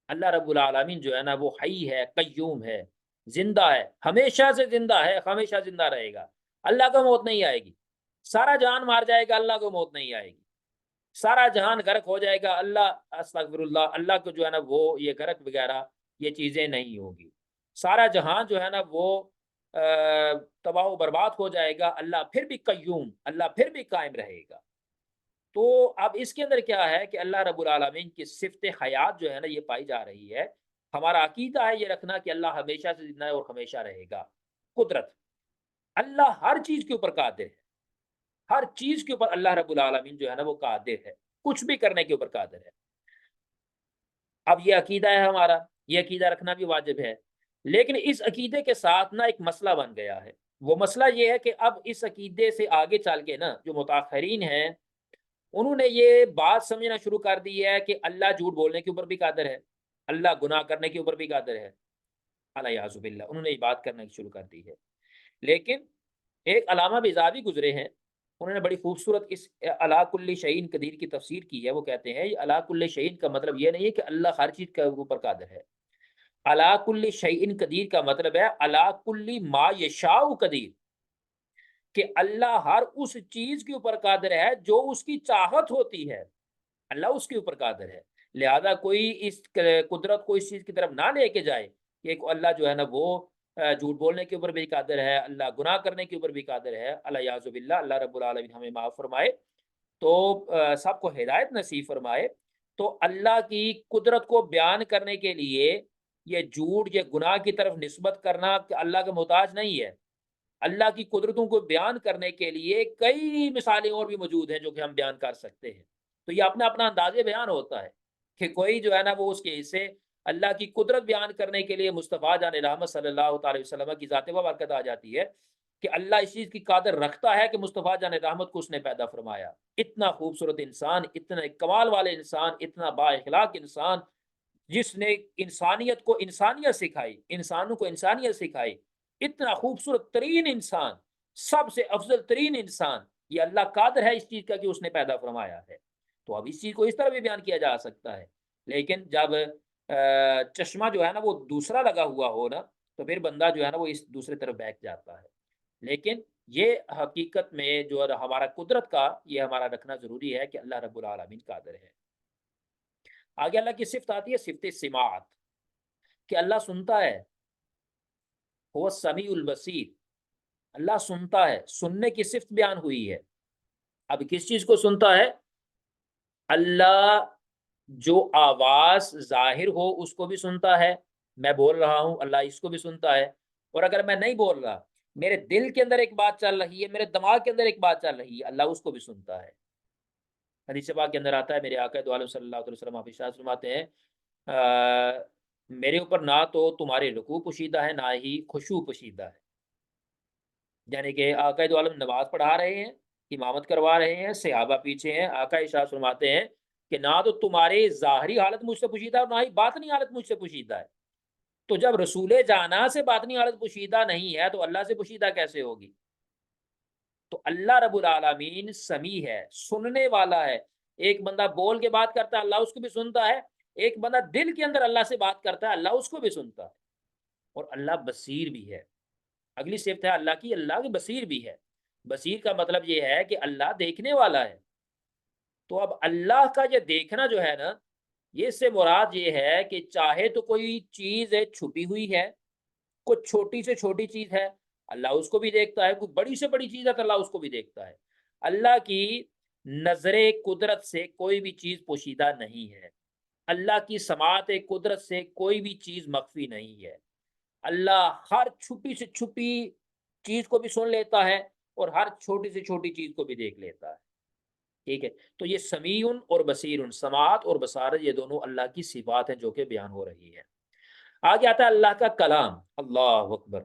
اللہ رب العالمین جو ہے نا وہ حی ہے، قیوم ہے، زندہ ہے، ہمیشہ سے زندہ ہے، ہمیشہ زندہ رہے گا۔ اللہ کو موت نہیں آئے گی، سارا جہان مار جائے گا، اللہ کو موت نہیں آئے گی۔ سارا جہان غرق ہو جائے گا، اللہ استغفر اللہ، اللہ کو جو ہے نا وہ یہ غرق وغیرہ یہ چیزیں نہیں ہوگی۔ سارا جہان جو ہے نا وہ تباہ و برباد ہو جائے گا، اللہ پھر بھی قیوم، اللہ پھر بھی قائم رہے گا۔ تو اب اس کے اندر کیا ہے کہ اللہ رب العالمین کی صفت حیات جو ہے نا یہ پائی جا رہی ہے۔ ہمارا عقیدہ ہے یہ رکھنا کہ اللہ ہمیشہ سے زندہ ہے اور ہمیشہ رہے گا۔ قدرت، اللہ ہر چیز کے اوپر قادر ہے، ہر چیز کے اوپر اللہ رب العالمین جو ہے نا وہ قادر ہے، کچھ بھی کرنے کے اوپر قادر ہے۔ اب یہ عقیدہ ہے ہمارا، یہ عقیدہ رکھنا بھی واجب ہے، لیکن اس عقیدے کے ساتھ نا ایک مسئلہ بن گیا ہے۔ وہ مسئلہ یہ ہے کہ اب اس عقیدے سے آگے چل کے نا جو متاخرین ہیں انہوں نے یہ بات سمجھنا شروع کر دی ہے کہ اللہ جھوٹ بولنے کے اوپر بھی قادر ہے، اللہ گناہ کرنے کے اوپر بھی قادر ہے، الیاذ باللہ، انہوں نے یہ بات کرنا شروع کر دی ہے۔ لیکن ایک علامہ بیضاوی گزرے ہیں، انہوں نے بڑی خوبصورت اس علی کل شیء قدیر کی تفسیر کی ہے۔ وہ کہتے ہیں علی کل شیء کا مطلب یہ نہیں ہے کہ اللہ ہر چیز کے اوپر قادر ہے، علی کل شیء قدیر کا مطلب ہے علی کل ما یشاء قدیر، کہ اللہ ہر اس چیز کے اوپر قادر ہے جو اس کی چاہت ہوتی ہے، اللہ اس کے اوپر قادر ہے۔ لہذا کوئی اس قدرت کو اس چیز کی طرف نہ لے کے جائے کہ اللہ جو ہے نا وہ جھوٹ بولنے کے اوپر بھی قادر ہے، اللہ گناہ کرنے کے اوپر بھی قادر ہے، الیاذ باللہ، اللہ رب العالمین ہمیں معاف فرمائے، تو سب کو ہدایت نصیب فرمائے۔ تو اللہ کی قدرت کو بیان کرنے کے لیے یہ جھوٹ، یہ گناہ کی طرف نسبت کرنا کہ اللہ کا محتاج نہیں ہے۔ اللہ کی قدرتوں کو بیان کرنے کے لیے کئی مثالیں اور بھی موجود ہیں جو کہ ہم بیان کر سکتے ہیں۔ تو یہ اپنا اپنا انداز بیان ہوتا ہے کہ کوئی جو ہے نا وہ اس کے حصے اللہ کی قدرت بیان کرنے کے لیے مصطفیٰ جان رحمت صلی اللہ تعالی وسلم کی ذات و برکت آ جاتی ہے کہ اللہ اس چیز کی قادر رکھتا ہے کہ مصطفیٰ جان رحمت کو اس نے پیدا فرمایا۔ اتنا خوبصورت انسان، اتنا کمال والے انسان، اتنا با اخلاق انسان، جس نے انسانیت کو انسانیت سکھائی، انسانوں کو انسانیت سکھائی، اتنا خوبصورت ترین انسان، سب سے افضل ترین انسان، یہ اللہ قادر ہے اس چیز کا کہ اس نے پیدا فرمایا ہے۔ تو اب اس چیز کو اس طرح بھی بیان کیا جا سکتا ہے، لیکن جب چشمہ جو ہے نا وہ دوسرا لگا ہوا ہو نا تو پھر بندہ جو ہے نا وہ اس دوسرے طرف بیٹھ جاتا ہے۔ لیکن یہ حقیقت میں جو ہمارا قدرت کا یہ ہمارا رکھنا ضروری ہے کہ اللہ رب العالمین قادر ہے۔ آگے اللہ کی صفت آتی ہے صفت سماعت، کہ اللہ سنتا ہے، وہ سمیع البصیر، اللہ سنتا ہے، سننے کی صفت بیان ہوئی ہے۔ اب کس چیز کو سنتا ہے؟ اللہ جو آواز ظاہر ہو اس کو بھی سنتا ہے، میں بول رہا ہوں اللہ اس کو بھی سنتا ہے، اور اگر میں نہیں بول رہا، میرے دل کے اندر ایک بات چل رہی ہے، میرے دماغ کے اندر ایک بات چل رہی ہے، اللہ اس کو بھی سنتا ہے۔ حدیث پاک کے اندر آتا ہے، میرے آقا دو عالم صلی اللہ علیہ وسلم ارشاد فرماتے ہیں میرے اوپر نہ تو تمہارے رکوع پوشیدہ ہے نہ ہی خشوع پوشیدہ ہے، یعنی کہ آقا دو عالم نماز پڑھا رہے ہیں، امامت کروا رہے ہیں، صحابہ پیچھے ہیں، آقا ارشاد فرماتے ہیں کہ نہ تو تمہاری ظاہری حالت مجھ سے پوشیدہ ہے اور نہ ہی باطنی حالت مجھ سے پوشیدہ ہے۔ تو جب رسول جانا سے باطنی حالت پوشیدہ نہیں ہے تو اللہ سے پوشیدہ کیسے ہوگی؟ تو اللہ رب العالمین سمیع ہے، سننے والا ہے۔ ایک بندہ بول کے بات کرتا ہے اللہ اس کو بھی سنتا ہے، ایک بندہ دل کے اندر اللہ سے بات کرتا ہے اللہ اس کو بھی سنتا ہے، اور اللہ بصیر بھی ہے۔ اگلی صفت ہے اللہ کی، اللہ کی بصیر بھی ہے۔ بصیر کا مطلب یہ ہے کہ اللہ دیکھنے والا ہے۔ تو اب اللہ کا یہ دیکھنا جو ہے نا، یہ اس سے مراد یہ ہے کہ چاہے تو کوئی چیز چھپی ہوئی ہے، کوئی چھوٹی سے چھوٹی چیز ہے، اللہ اس کو بھی دیکھتا ہے، کوئی بڑی سے بڑی چیز ہے تو اللہ اس کو بھی دیکھتا ہے۔ اللہ کی نظر قدرت سے کوئی بھی چیز پوشیدہ نہیں ہے، اللہ کی سماعت قدرت سے کوئی بھی چیز مخفی نہیں ہے۔ اللہ ہر چھپی سے چھپی چیز کو بھی سن لیتا ہے اور ہر چھوٹی سے چھوٹی چیز کو بھی دیکھ لیتا ہے۔ ٹھیک ہے، تو یہ سمیع اور بصیر، سماعت اور بصارت، یہ دونوں اللہ کی صفات ہیں جو کہ بیان ہو رہی ہے۔ آگے آتا ہے اللہ کا کلام، اللہ اکبر،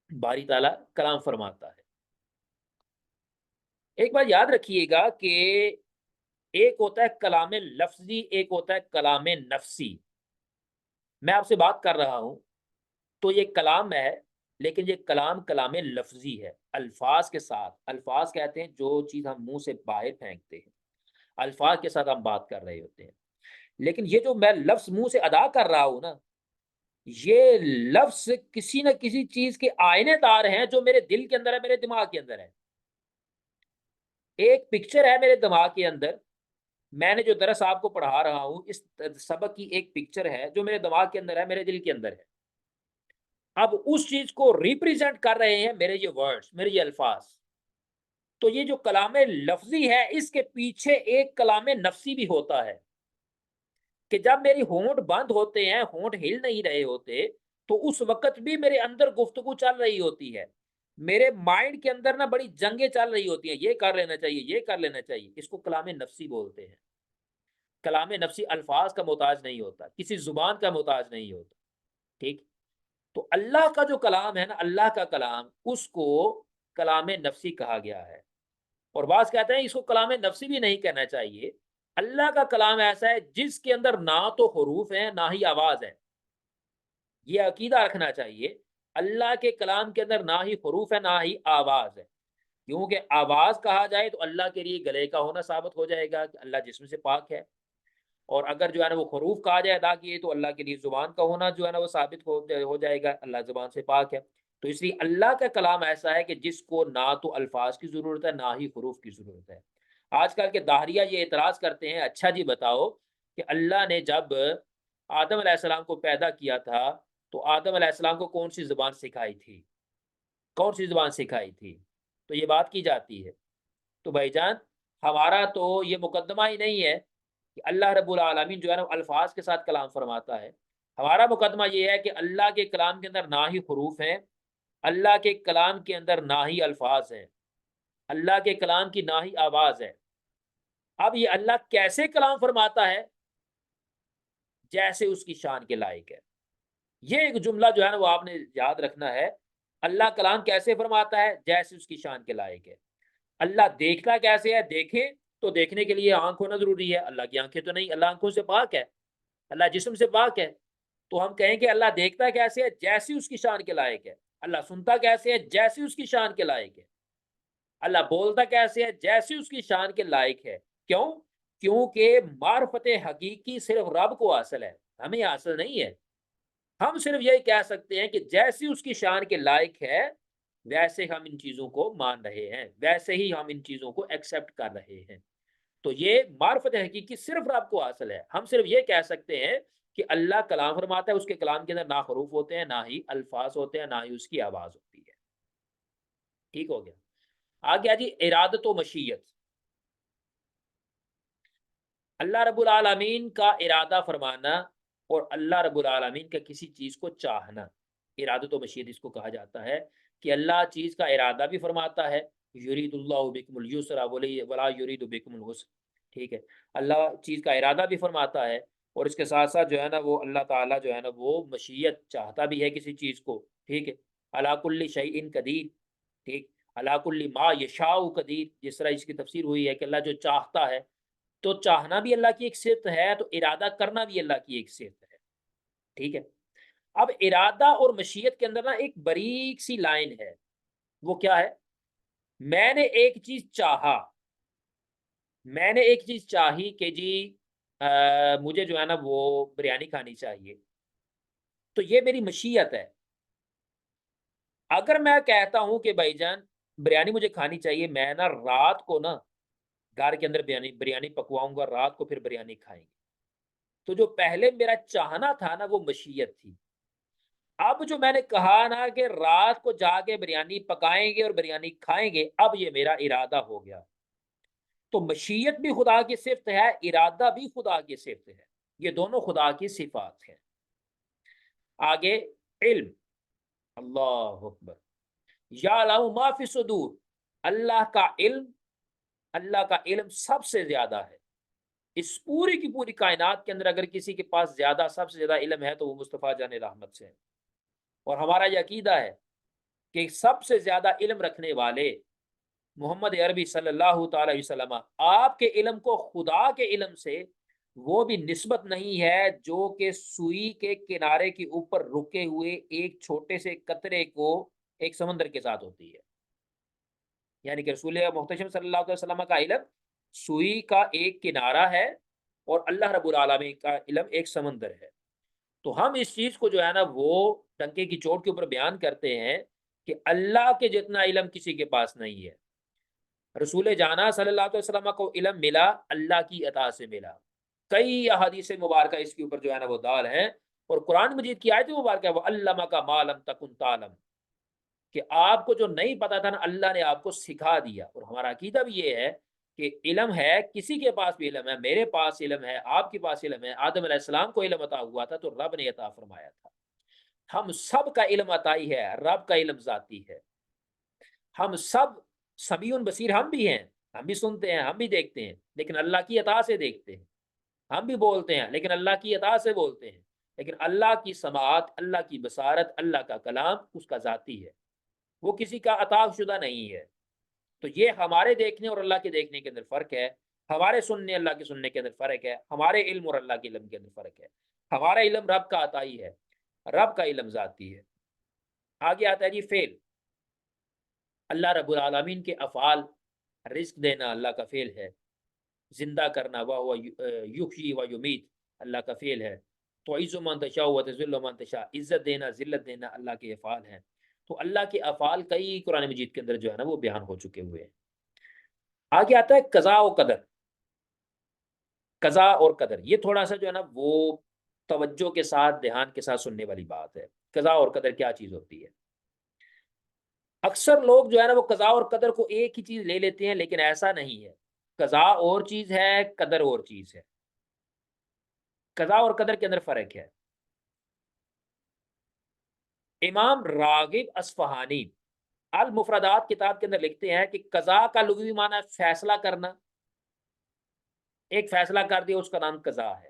باری تعالیٰ کلام فرماتا ہے۔ ایک بات یاد رکھیے گا کہ ایک ہوتا ہے کلام لفظی، ایک ہوتا ہے کلام نفسی۔ میں آپ سے بات کر رہا ہوں تو یہ کلام ہے، لیکن یہ کلام لفظی ہے، الفاظ کے ساتھ۔ الفاظ کہتے ہیں جو چیز ہم منہ سے باہر پھینکتے ہیں، الفاظ کے ساتھ ہم بات کر رہے ہوتے ہیں۔ لیکن یہ جو میں لفظ منہ سے ادا کر رہا ہوں نا، یہ لفظ کسی نہ کسی چیز کے آئینے دار ہیں جو میرے دل کے اندر ہے، میرے دماغ کے اندر ہے۔ ایک پکچر ہے میرے دماغ کے اندر، میں نے جو درس آپ کو پڑھا رہا ہوں اس سبق کی ایک پکچر ہے جو میرے دماغ کے اندر ہے، میرے دل کے اندر ہے۔ اب اس چیز کو ریپریزنٹ کر رہے ہیں میرے یہ ورڈز، میرے یہ الفاظ۔ تو یہ جو کلام لفظی ہے اس کے پیچھے ایک کلام نفسی بھی ہوتا ہے، کہ جب میری ہونٹ بند ہوتے ہیں، ہونٹ ہل نہیں رہے ہوتے، تو اس وقت بھی میرے اندر گفتگو چل رہی ہوتی ہے۔ میرے مائنڈ کے اندر نا بڑی جنگیں چل رہی ہوتی ہیں، یہ کر لینا چاہیے، یہ کر لینا چاہیے، اس کو کلام نفسی بولتے ہیں۔ کلام نفسی الفاظ کا محتاج نہیں ہوتا، کسی زبان کا محتاج نہیں ہوتا، ٹھیک؟ تو اللہ کا جو کلام ہے نا، اللہ کا کلام، اس کو کلام نفسی کہا گیا ہے۔ اور بعض کہتے ہیں اس کو کلام نفسی بھی نہیں کہنا چاہیے۔ اللہ کا کلام ایسا ہے جس کے اندر نہ تو حروف ہیں نہ ہی آواز ہے، یہ عقیدہ رکھنا چاہیے۔ اللہ کے کلام کے اندر نہ ہی حروف ہے نہ ہی آواز ہے، کیونکہ آواز کہا جائے تو اللہ کے لیے گلے کا ہونا ثابت ہو جائے گا کہ اللہ جسم سے پاک ہے، اور اگر جو ہے نا وہ حروف کہا جائے ادا کیے تو اللہ کے لیے زبان کا ہونا جو ہے نا وہ ثابت ہو جائے گا، اللہ زبان سے پاک ہے۔ تو اس لیے اللہ کا کلام ایسا ہے کہ جس کو نہ تو الفاظ کی ضرورت ہے نہ ہی حروف کی ضرورت ہے۔ آج کل کے داہریہ یہ اعتراض کرتے ہیں، اچھا جی بتاؤ کہ اللہ نے جب آدم علیہ السلام کو پیدا کیا تھا تو آدم علیہ السلام کو کون سی زبان سکھائی تھی؟ کون سی زبان سکھائی تھی؟ تو یہ بات کی جاتی ہے۔ تو بھائی جان، ہمارا تو یہ مقدمہ ہی نہیں ہے کہ اللہ رب العالمین جو ہے نا الفاظ کے ساتھ کلام فرماتا ہے۔ ہمارا مقدمہ یہ ہے کہ اللہ کے کلام کے اندر نہ ہی حروف ہیں، اللہ کے کلام کے اندر نہ ہی الفاظ ہیں، اللہ کے کلام کی نہ ہی آواز ہے۔ اب یہ اللہ کیسے کلام فرماتا ہے؟ جیسے اس کی شان کے لائق ہے۔ یہ ایک جملہ جو ہے نا وہ آپ نے یاد رکھنا ہے۔ اللہ کلام کیسے فرماتا ہے؟ جیسے اس کی شان کے لائق ہے۔ اللہ دیکھتا کیسے ہے؟ دیکھے تو دیکھنے کے لیے آنکھ ہونا ضروری ہے، اللہ کی آنکھیں تو نہیں، اللہ آنکھوں سے پاک ہے، اللہ جسم سے پاک ہے۔ تو ہم کہیں کہ اللہ دیکھتا کیسے ہے؟ جیسی اس کی شان کے لائق ہے۔ اللہ سنتا کیسے ہے؟ جیسی اس کی شان کے لائق ہے۔ اللہ بولتا کیسے ہے؟ جیسی اس کی شان کے لائق ہے۔ کیوں؟ کیونکہ معرفت حقیقی صرف رب کو حاصل ہے، ہمیں حاصل نہیں ہے۔ ہم صرف یہی کہہ سکتے ہیں کہ جیسی اس کی شان کے لائق ہے ویسے ہم ان چیزوں کو مان رہے ہیں، ویسے ہی ہم ان چیزوں کو ایکسپٹ کر رہے ہیں۔ تو یہ معرفت حقیقی صرف رب کو حاصل ہے۔ ہم صرف یہ کہہ سکتے ہیں کہ اللہ کلام فرماتا ہے، اس کے کلام کے اندر نہ حروف ہوتے ہیں نہ ہی الفاظ ہوتے ہیں نہ ہی اس کی آواز ہوتی ہے۔ ٹھیک ہو گیا؟ آگے جی ارادت و مشیت۔ اللہ رب العالمین کا ارادہ فرمانا اور اللہ رب العالمین کا کسی چیز کو چاہنا، ارادت و مشیت اس کو کہا جاتا ہے کہ اللہ چیز کا ارادہ بھی فرماتا ہے، یرید اللہ بکم اليسر ولا یرید بکم العسر، ٹھیک ہے؟ اللہ چیز کا ارادہ بھی فرماتا ہے، اور اس کے ساتھ ساتھ جو ہے نا وہ اللہ تعالیٰ جو ہے نا وہ مشیت چاہتا بھی ہے کسی چیز کو، ٹھیک ہے؟ علی کل شیء قدیر، ٹھیک، علی کل ما یشاء قدیر، جس طرح اس کی تفسیر ہوئی ہے کہ اللہ جو چاہتا ہے، تو چاہنا بھی اللہ کی ایک صفت ہے، تو ارادہ کرنا بھی اللہ کی ایک صفت ہے، ٹھیک ہے؟ اب ارادہ اور مشیت کے اندر نا ایک باریک سی لائن ہے، وہ کیا ہے؟ میں نے ایک چیز چاہا، میں نے ایک چیز چاہی کہ جی مجھے جو ہے نا وہ بریانی کھانی چاہیے، تو یہ میری مشیت ہے۔ اگر میں کہتا ہوں کہ بھائی جان بریانی مجھے کھانی چاہیے، میں نا رات کو نا گھر کے اندر بریانی پکواؤں گا، رات کو پھر بریانی کھائیں گے، تو جو پہلے میرا چاہنا تھا نا وہ مشیت تھی۔ اب جو میں نے کہا نا کہ رات کو جا کے بریانی پکائیں گے اور بریانی کھائیں گے، اب یہ میرا ارادہ ہو گیا۔ تو مشیت بھی خدا کی صفت ہے، ارادہ بھی خدا کی صفت ہے، یہ دونوں خدا کی صفات ہیں۔ آگے علم، اللہ اکبر، یعلم ما فی الصدور، اللہ کا علم، اللہ کا علم سب سے زیادہ ہے۔ اس پوری کی پوری کائنات کے اندر اگر کسی کے پاس زیادہ سب سے زیادہ علم ہے تو وہ مصطفیٰ جان رحمت سے ہے۔ اور ہمارا یہ عقیدہ ہے کہ سب سے زیادہ علم رکھنے والے محمد عربی صلی اللہ تعالی وسلم، آپ کے علم کو خدا کے علم سے وہ بھی نسبت نہیں ہے جو کہ سوئی کے کنارے کے اوپر رکے ہوئے ایک چھوٹے سے قطرے کو ایک سمندر کے ساتھ ہوتی ہے۔ یعنی کہ رسول محتشم صلی اللہ علیہ وسلم کا علم سوئی کا ایک کنارہ ہے اور اللہ رب العالمین کا علم ایک سمندر ہے۔ تو ہم اس چیز کو جو ہے نا وہ ڈنکے کی چوٹ کے اوپر بیان کرتے ہیں کہ اللہ کے جتنا علم کسی کے پاس نہیں ہے۔ رسول جانا صلی اللہ علیہ وسلم کو علم ملا اللہ کی عطا سے ملا، کئی احادیث مبارکہ اس کے اوپر جو ہے نا وہ دال ہیں، اور قرآن مجید کی آیت مبارکہ ہے وَعَلَّمَكَ مَا لَمْ تَكُنْ تَعْلَمْ، کہ آپ کو جو نہیں پتا تھا نا اللہ نے آپ کو سکھا دیا۔ اور ہمارا عقیدہ بھی یہ ہے کہ علم ہے، کسی کے پاس بھی علم ہے، میرے پاس علم ہے، آپ کے پاس علم ہے، آدم علیہ السلام کو علم عطا ہوا تھا تو رب نے عطا فرمایا تھا۔ ہم سب کا علم عطائی ہے، رب کا علم ذاتی ہے۔ ہم سب سمیع بصیر ہم بھی ہیں، ہم بھی سنتے ہیں، ہم بھی دیکھتے ہیں، لیکن اللہ کی عطا سے دیکھتے ہیں۔ ہم بھی بولتے ہیں لیکن اللہ کی عطا سے بولتے ہیں، لیکن اللہ کی سماعت، اللہ کی بصارت، اللہ کا کلام اس کا ذاتی ہے، وہ کسی کا عطا شدہ نہیں ہے۔ تو یہ ہمارے دیکھنے اور اللہ کے دیکھنے کے اندر فرق ہے، ہمارے سننے اللہ کے سننے کے اندر فرق ہے، ہمارے علم اور اللہ کے علم کے اندر فرق ہے۔ ہمارا علم رب کا عطائی ہے، رب کا علم ذاتی ہے۔ آگے آتا ہے جی فعل، اللہ رب العالمین کے افعال، رزق دینا اللہ کا فعل ہے، زندہ کرنا وہ یحیی و یمیت اللہ کا فعل ہے، تو عز من تشاء و تذل من تشاء، عزت دینا ذلت دینا اللہ کے افعال ہیں۔ تو اللہ کے افعال کئی قرآن مجید کے اندر جو ہے نا وہ بیان ہو چکے ہوئے ہیں۔ آگے آتا ہے قضاء و قدر، قضاء اور قدر، یہ تھوڑا سا جو ہے نا وہ توجہ کے ساتھ دھیان کے ساتھ سننے والی بات ہے۔ قضاء اور قدر کیا چیز ہوتی ہے؟ اکثر لوگ جو ہے نا وہ قضاء اور قدر کو ایک ہی چیز لے لیتے ہیں، لیکن ایسا نہیں ہے۔ قضاء اور چیز ہے، قدر اور چیز ہے۔ قضاء اور قدر کے اندر فرق ہے۔ امام راغب اصفہانی المفردات کتاب کے اندر لکھتے ہیں کہ قضاء کا لغوی معنی ہے فیصلہ کرنا، ایک فیصلہ کر دیا اس کا نام قضاء ہے۔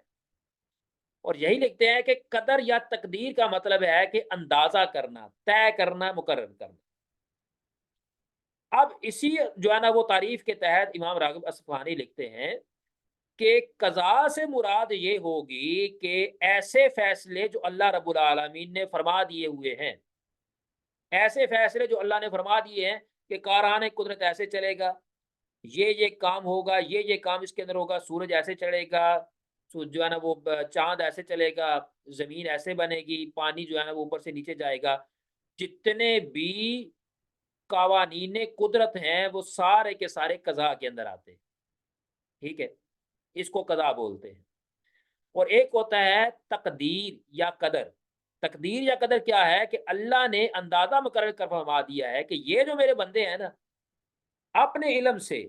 اور یہی لکھتے ہیں کہ قدر یا تقدیر کا مطلب ہے کہ اندازہ کرنا، طے کرنا، مقرر کرنا۔ اب اسی جو ہے نا وہ تعریف کے تحت امام راغب اصفہانی لکھتے ہیں کہ قضاء سے مراد یہ ہوگی کہ ایسے فیصلے جو اللہ رب العالمین نے فرما دیے ہوئے ہیں، ایسے فیصلے جو اللہ نے فرما دیے ہیں کہ کارآن قدرت ایسے چلے گا، یہ کام ہوگا، یہ کام اس کے اندر ہوگا، سورج ایسے چڑھے گا، جو ہے نا وہ چاند ایسے چلے گا، زمین ایسے بنے گی، پانی جو ہے نا وہ اوپر سے نیچے جائے گا، جتنے بھی قوانین قدرت ہیں وہ سارے کے سارے قضاء کے اندر آتے ہیں۔ ٹھیک ہے، اس کو قضاء بولتے ہیں۔ اور ایک ہوتا ہے تقدیر یا قدر۔ تقدیر یا قدر کیا ہے کہ اللہ نے اندازہ مقرر کر فرما دیا ہے کہ یہ جو میرے بندے ہیں نا، اپنے علم سے،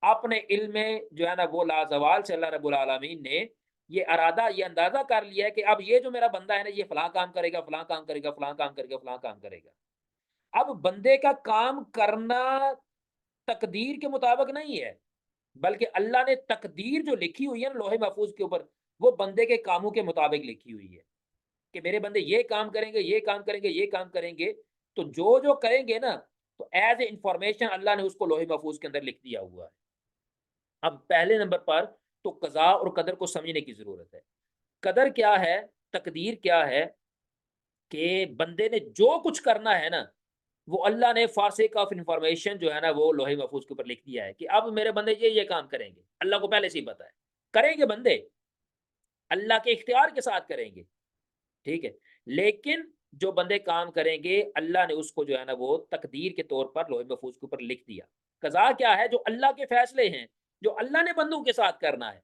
اپنے علم جو ہے نا وہ لازوال سے اللہ رب العالمین نے یہ ارادہ، یہ اندازہ کر لیا ہے کہ اب یہ جو میرا بندہ ہے نا یہ فلاں کام کرے گا، فلاں کام کرے گا، فلاں کام کرے گا، فلاں کام کرے گا۔ اب بندے کا کام کرنا تقدیر کے مطابق نہیں ہے، بلکہ اللہ نے تقدیر جو لکھی ہوئی ہے نا لوح محفوظ کے اوپر، وہ بندے کے کاموں کے مطابق لکھی ہوئی ہے کہ میرے بندے یہ کام کریں گے، یہ کام کریں گے، یہ کام کریں گے۔ تو جو کریں گے نا، تو ایز اے انفارمیشن اللہ نے اس کو لوح محفوظ کے اندر لکھ دیا ہوا ہے۔ اب پہلے نمبر پر تو قضاء اور قدر کو سمجھنے کی ضرورت ہے۔ قدر کیا ہے، تقدیر کیا ہے کہ بندے نے جو کچھ کرنا ہے نا، وہ اللہ نے فارسیک آف انفارمیشن جو ہے نا وہ لوح محفوظ کے اوپر لکھ دیا ہے کہ اب میرے بندے یہ کام کریں گے۔ اللہ کو پہلے سے ہی پتا ہے، کریں گے بندے، اللہ کے اختیار کے ساتھ کریں گے۔ ٹھیک ہے، لیکن جو بندے کام کریں گے اللہ نے اس کو جو ہے نا وہ تقدیر کے طور پر لوح محفوظ کے اوپر لکھ دیا۔ قضاء کیا ہے، جو اللہ کے فیصلے ہیں، جو اللہ نے بندوں کے ساتھ کرنا ہے،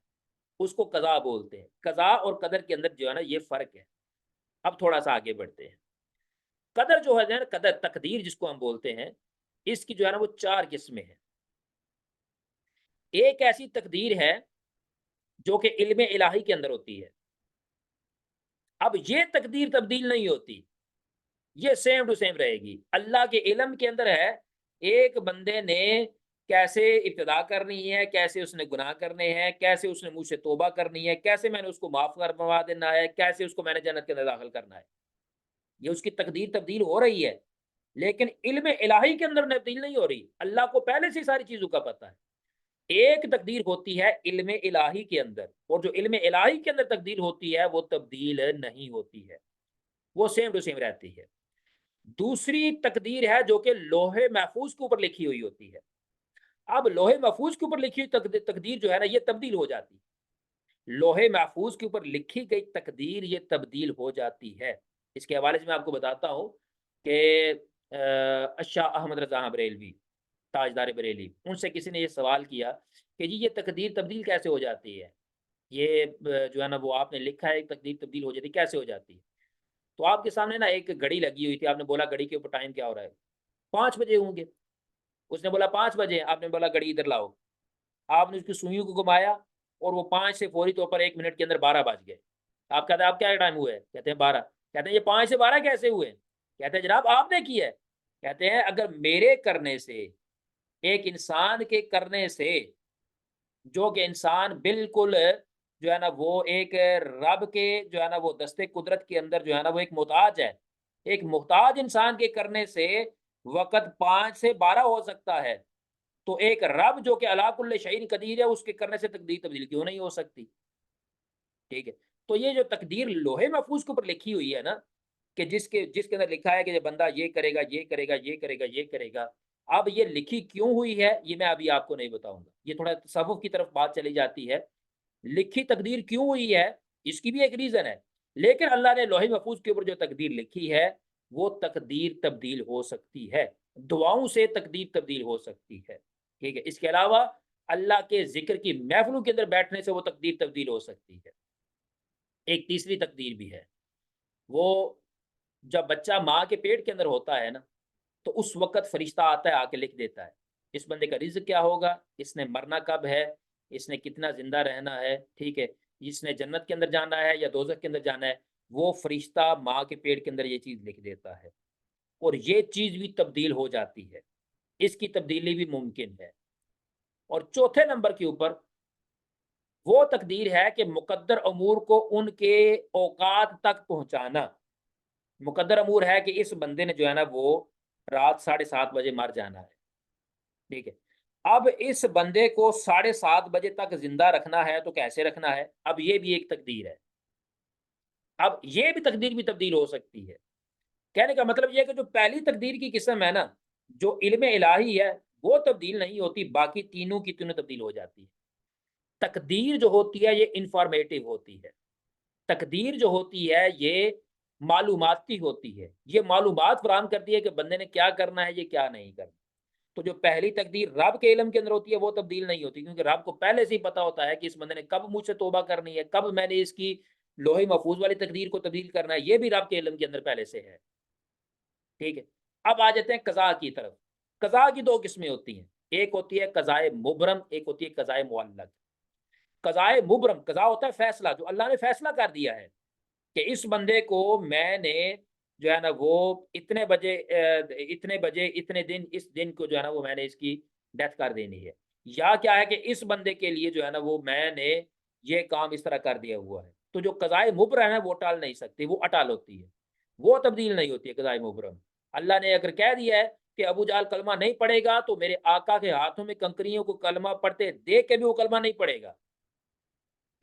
اس کو قضاء بولتے ہیں۔ قضاء اور قدر کے اندر جو ہے نا یہ فرق ہے۔ اب تھوڑا سا آگے بڑھتے ہیں۔ قدر جو ہے نا، قدر تقدیر جس کو ہم بولتے ہیں، اس کی جو ہے نا وہ چار قسمیں ہیں۔ ایک ایسی تقدیر ہے جو کہ علم الہی کے اندر ہوتی ہے۔ اب یہ تقدیر تبدیل نہیں ہوتی، یہ سیم ٹو سیم رہے گی۔ اللہ کے علم کے اندر ہے ایک بندے نے کیسے ابتدا کرنی ہے، کیسے اس نے گناہ کرنے ہیں، کیسے اس نے مجھ سے توبہ کرنی ہے، کیسے میں نے اس کو معاف کروا دینا ہے، کیسے اس کو میں نے جنت کے اندر داخل کرنا ہے۔ یہ اس کی تقدیر تبدیل ہو رہی ہے، لیکن علم الہی کے اندر تبدیل نہیں ہو رہی۔ اللہ کو پہلے سے ساری چیزوں کا پتہ ہے۔ ایک تقدیر ہوتی ہے علم الہی کے اندر، اور جو علم الہی کے اندر تقدیر ہوتی ہے وہ تبدیل نہیں ہوتی ہے، وہ سیم ٹو سیم رہتی ہے۔ دوسری تقدیر ہے جو کہ لوح محفوظ کے اوپر لکھی ہوئی ہوتی ہے۔ اب لوح محفوظ کے اوپر لکھی ہوئی تقدیر جو ہے نا یہ تبدیل ہو جاتی ہے۔ لوح محفوظ کے اوپر لکھی گئی تقدیر یہ تبدیل ہو جاتی ہے۔ اس کے حوالے سے میں آپ کو بتاتا ہوں کہ شاہ احمد رضا بریلوی، تاجدار بریلی، ان سے کسی نے یہ سوال کیا کہ جی یہ تقدیر تبدیل کیسے ہو جاتی ہے، یہ جو ہے نا وہ آپ نے لکھا ہے تقدیر تبدیل ہو جاتی ہے، کیسے ہو جاتی ہے؟ تو آپ کے سامنے نا ایک گھڑی لگی ہوئی تھی، آپ نے بولا گھڑی کے اوپر ٹائم کیا ہو رہا ہے؟ 5 بجے ہوں گے۔ اس نے بولا 5 بجے، آپ نے بولا گھڑی ادھر لاؤ۔ آپ نے اس کی سوئیوں کو گھمایا اور وہ 5 سے فوری طور پر 1 منٹ کے اندر 12 بج گئے۔ آپ کہتے ہیں آپ کیا ٹائم ہوا ہے؟ کہتے ہیں 12۔ کہتے ہیں یہ 5 سے 12 کیسے ہوئے؟ کہتے ہیں جناب آپ نے کیا ہے۔ کہتے ہیں اگر میرے کرنے سے، ایک انسان کے کرنے سے، جو کہ انسان بالکل جو ہے نا وہ ایک رب کے جو ہے نا وہ دستے قدرت کے اندر جو ہے نا وہ ایک محتاج ہے، ایک محتاج انسان کے کرنے سے وقت 5 سے 12 ہو سکتا ہے، تو ایک رب جو کہ علا کل شیء قدیر ہے، اس کے کرنے سے تقدیر تبدیل کیوں نہیں ہو سکتی؟ ٹھیک ہے، تو یہ جو تقدیر لوہے محفوظ کے اوپر لکھی ہوئی ہے نا، کہ جس کے اندر لکھا ہے کہ یہ بندہ یہ کرے گا، یہ کرے گا، یہ کرے گا، یہ کرے گا، اب یہ لکھی کیوں ہوئی ہے یہ میں ابھی آپ کو نہیں بتاؤں گا، یہ تھوڑا تصوف کی طرف بات چلی جاتی ہے۔ لکھی تقدیر کیوں ہوئی ہے اس کی بھی ایک ریزن ہے، لیکن اللہ نے لوح محفوظ کے اوپر جو تقدیر لکھی ہے وہ تقدیر تبدیل ہو سکتی ہے، دعاؤں سے تقدیر تبدیل ہو سکتی ہے، ٹھیک ہے، اس کے علاوہ اللہ کے ذکر کی محفلوں کے اندر بیٹھنے سے وہ تقدیر تبدیل ہو سکتی ہے۔ ایک تیسری تقدیر بھی ہے، وہ جب بچہ ماں کے پیٹ کے اندر ہوتا ہے نا، تو اس وقت فرشتہ آتا ہے، آ کے لکھ دیتا ہے اس بندے کا رزق کیا ہوگا، اس نے مرنا کب ہے، اس نے کتنا زندہ رہنا ہے، ٹھیک ہے، اس نے جنت کے اندر جانا ہے یا دوزخ کے اندر جانا ہے، وہ فرشتہ ماں کے پیٹ کے اندر یہ چیز لکھ دیتا ہے، اور یہ چیز بھی تبدیل ہو جاتی ہے، اس کی تبدیلی بھی ممکن ہے۔ اور چوتھے نمبر کے اوپر وہ تقدیر ہے کہ مقدر امور کو ان کے اوقات تک پہنچانا، مقدر امور ہے کہ اس بندے نے جو ہے نا وہ رات 7:30 بجے مر جانا ہے، ٹھیک ہے، اب اس بندے کو 7:30 بجے تک زندہ رکھنا ہے تو کیسے رکھنا ہے، اب یہ بھی ایک تقدیر ہے، اب یہ بھی تقدیر بھی تبدیل ہو سکتی ہے۔ کہنے کا مطلب یہ ہے کہ جو پہلی تقدیر کی قسم ہے نا، جو علم الہی ہے وہ تبدیل نہیں ہوتی، باقی تینوں کی تینوں تبدیل ہو جاتی ہے۔ تقدیر جو ہوتی ہے یہ انفارمیٹو ہوتی ہے، تقدیر جو ہوتی ہے یہ معلوماتی ہوتی ہے، یہ معلومات فراہم کرتی ہے کہ بندے نے کیا کرنا ہے، یہ کیا نہیں کرنا۔ تو جو پہلی تقدیر رب کے علم کے اندر ہوتی ہے وہ تبدیل نہیں ہوتی، کیونکہ رب کو پہلے سے ہی پتا ہوتا ہے کہ اس بندے نے کب مجھ سے توبہ کرنی ہے، کب میں نے اس کی لوہے محفوظ والی تقدیر کو تبدیل کرنا ہے، یہ بھی رب کے علم کے اندر پہلے سے ہے، ٹھیک ہے۔ اب آ جاتے ہیں قضاء کی طرف۔ قضاء کی دو قسمیں ہوتی ہیں، ایک ہوتی ہے قضاء مبرم، ایک ہوتی ہے قضاء معلق۔ قضاء مبرم، قضاء ہوتا ہے فیصلہ، جو اللہ نے فیصلہ کر دیا ہے کہ اس بندے کو میں نے جو ہے نا وہ اتنے بجے اتنے دن، اس دن کو جو ہے نا وہ میں نے اس کی ڈیتھ کر دینی ہے، یا کیا ہے کہ اس بندے کے لیے جو ہے نا وہ میں نے یہ کام اس طرح کر دیا ہوا ہے۔ تو جو قضائے مبرم ہے وہ ٹال نہیں سکتی، وہ اٹال ہوتی ہے، وہ تبدیل نہیں ہوتی ہے قضائے مبرم۔ اللہ نے اگر کہہ دیا ہے کہ ابو جہل کلمہ نہیں پڑھے گا تو میرے آقا کے ہاتھوں میں کنکریوں کو کلمہ پڑھتے دیکھ کے بھی وہ کلمہ نہیں پڑھے گا،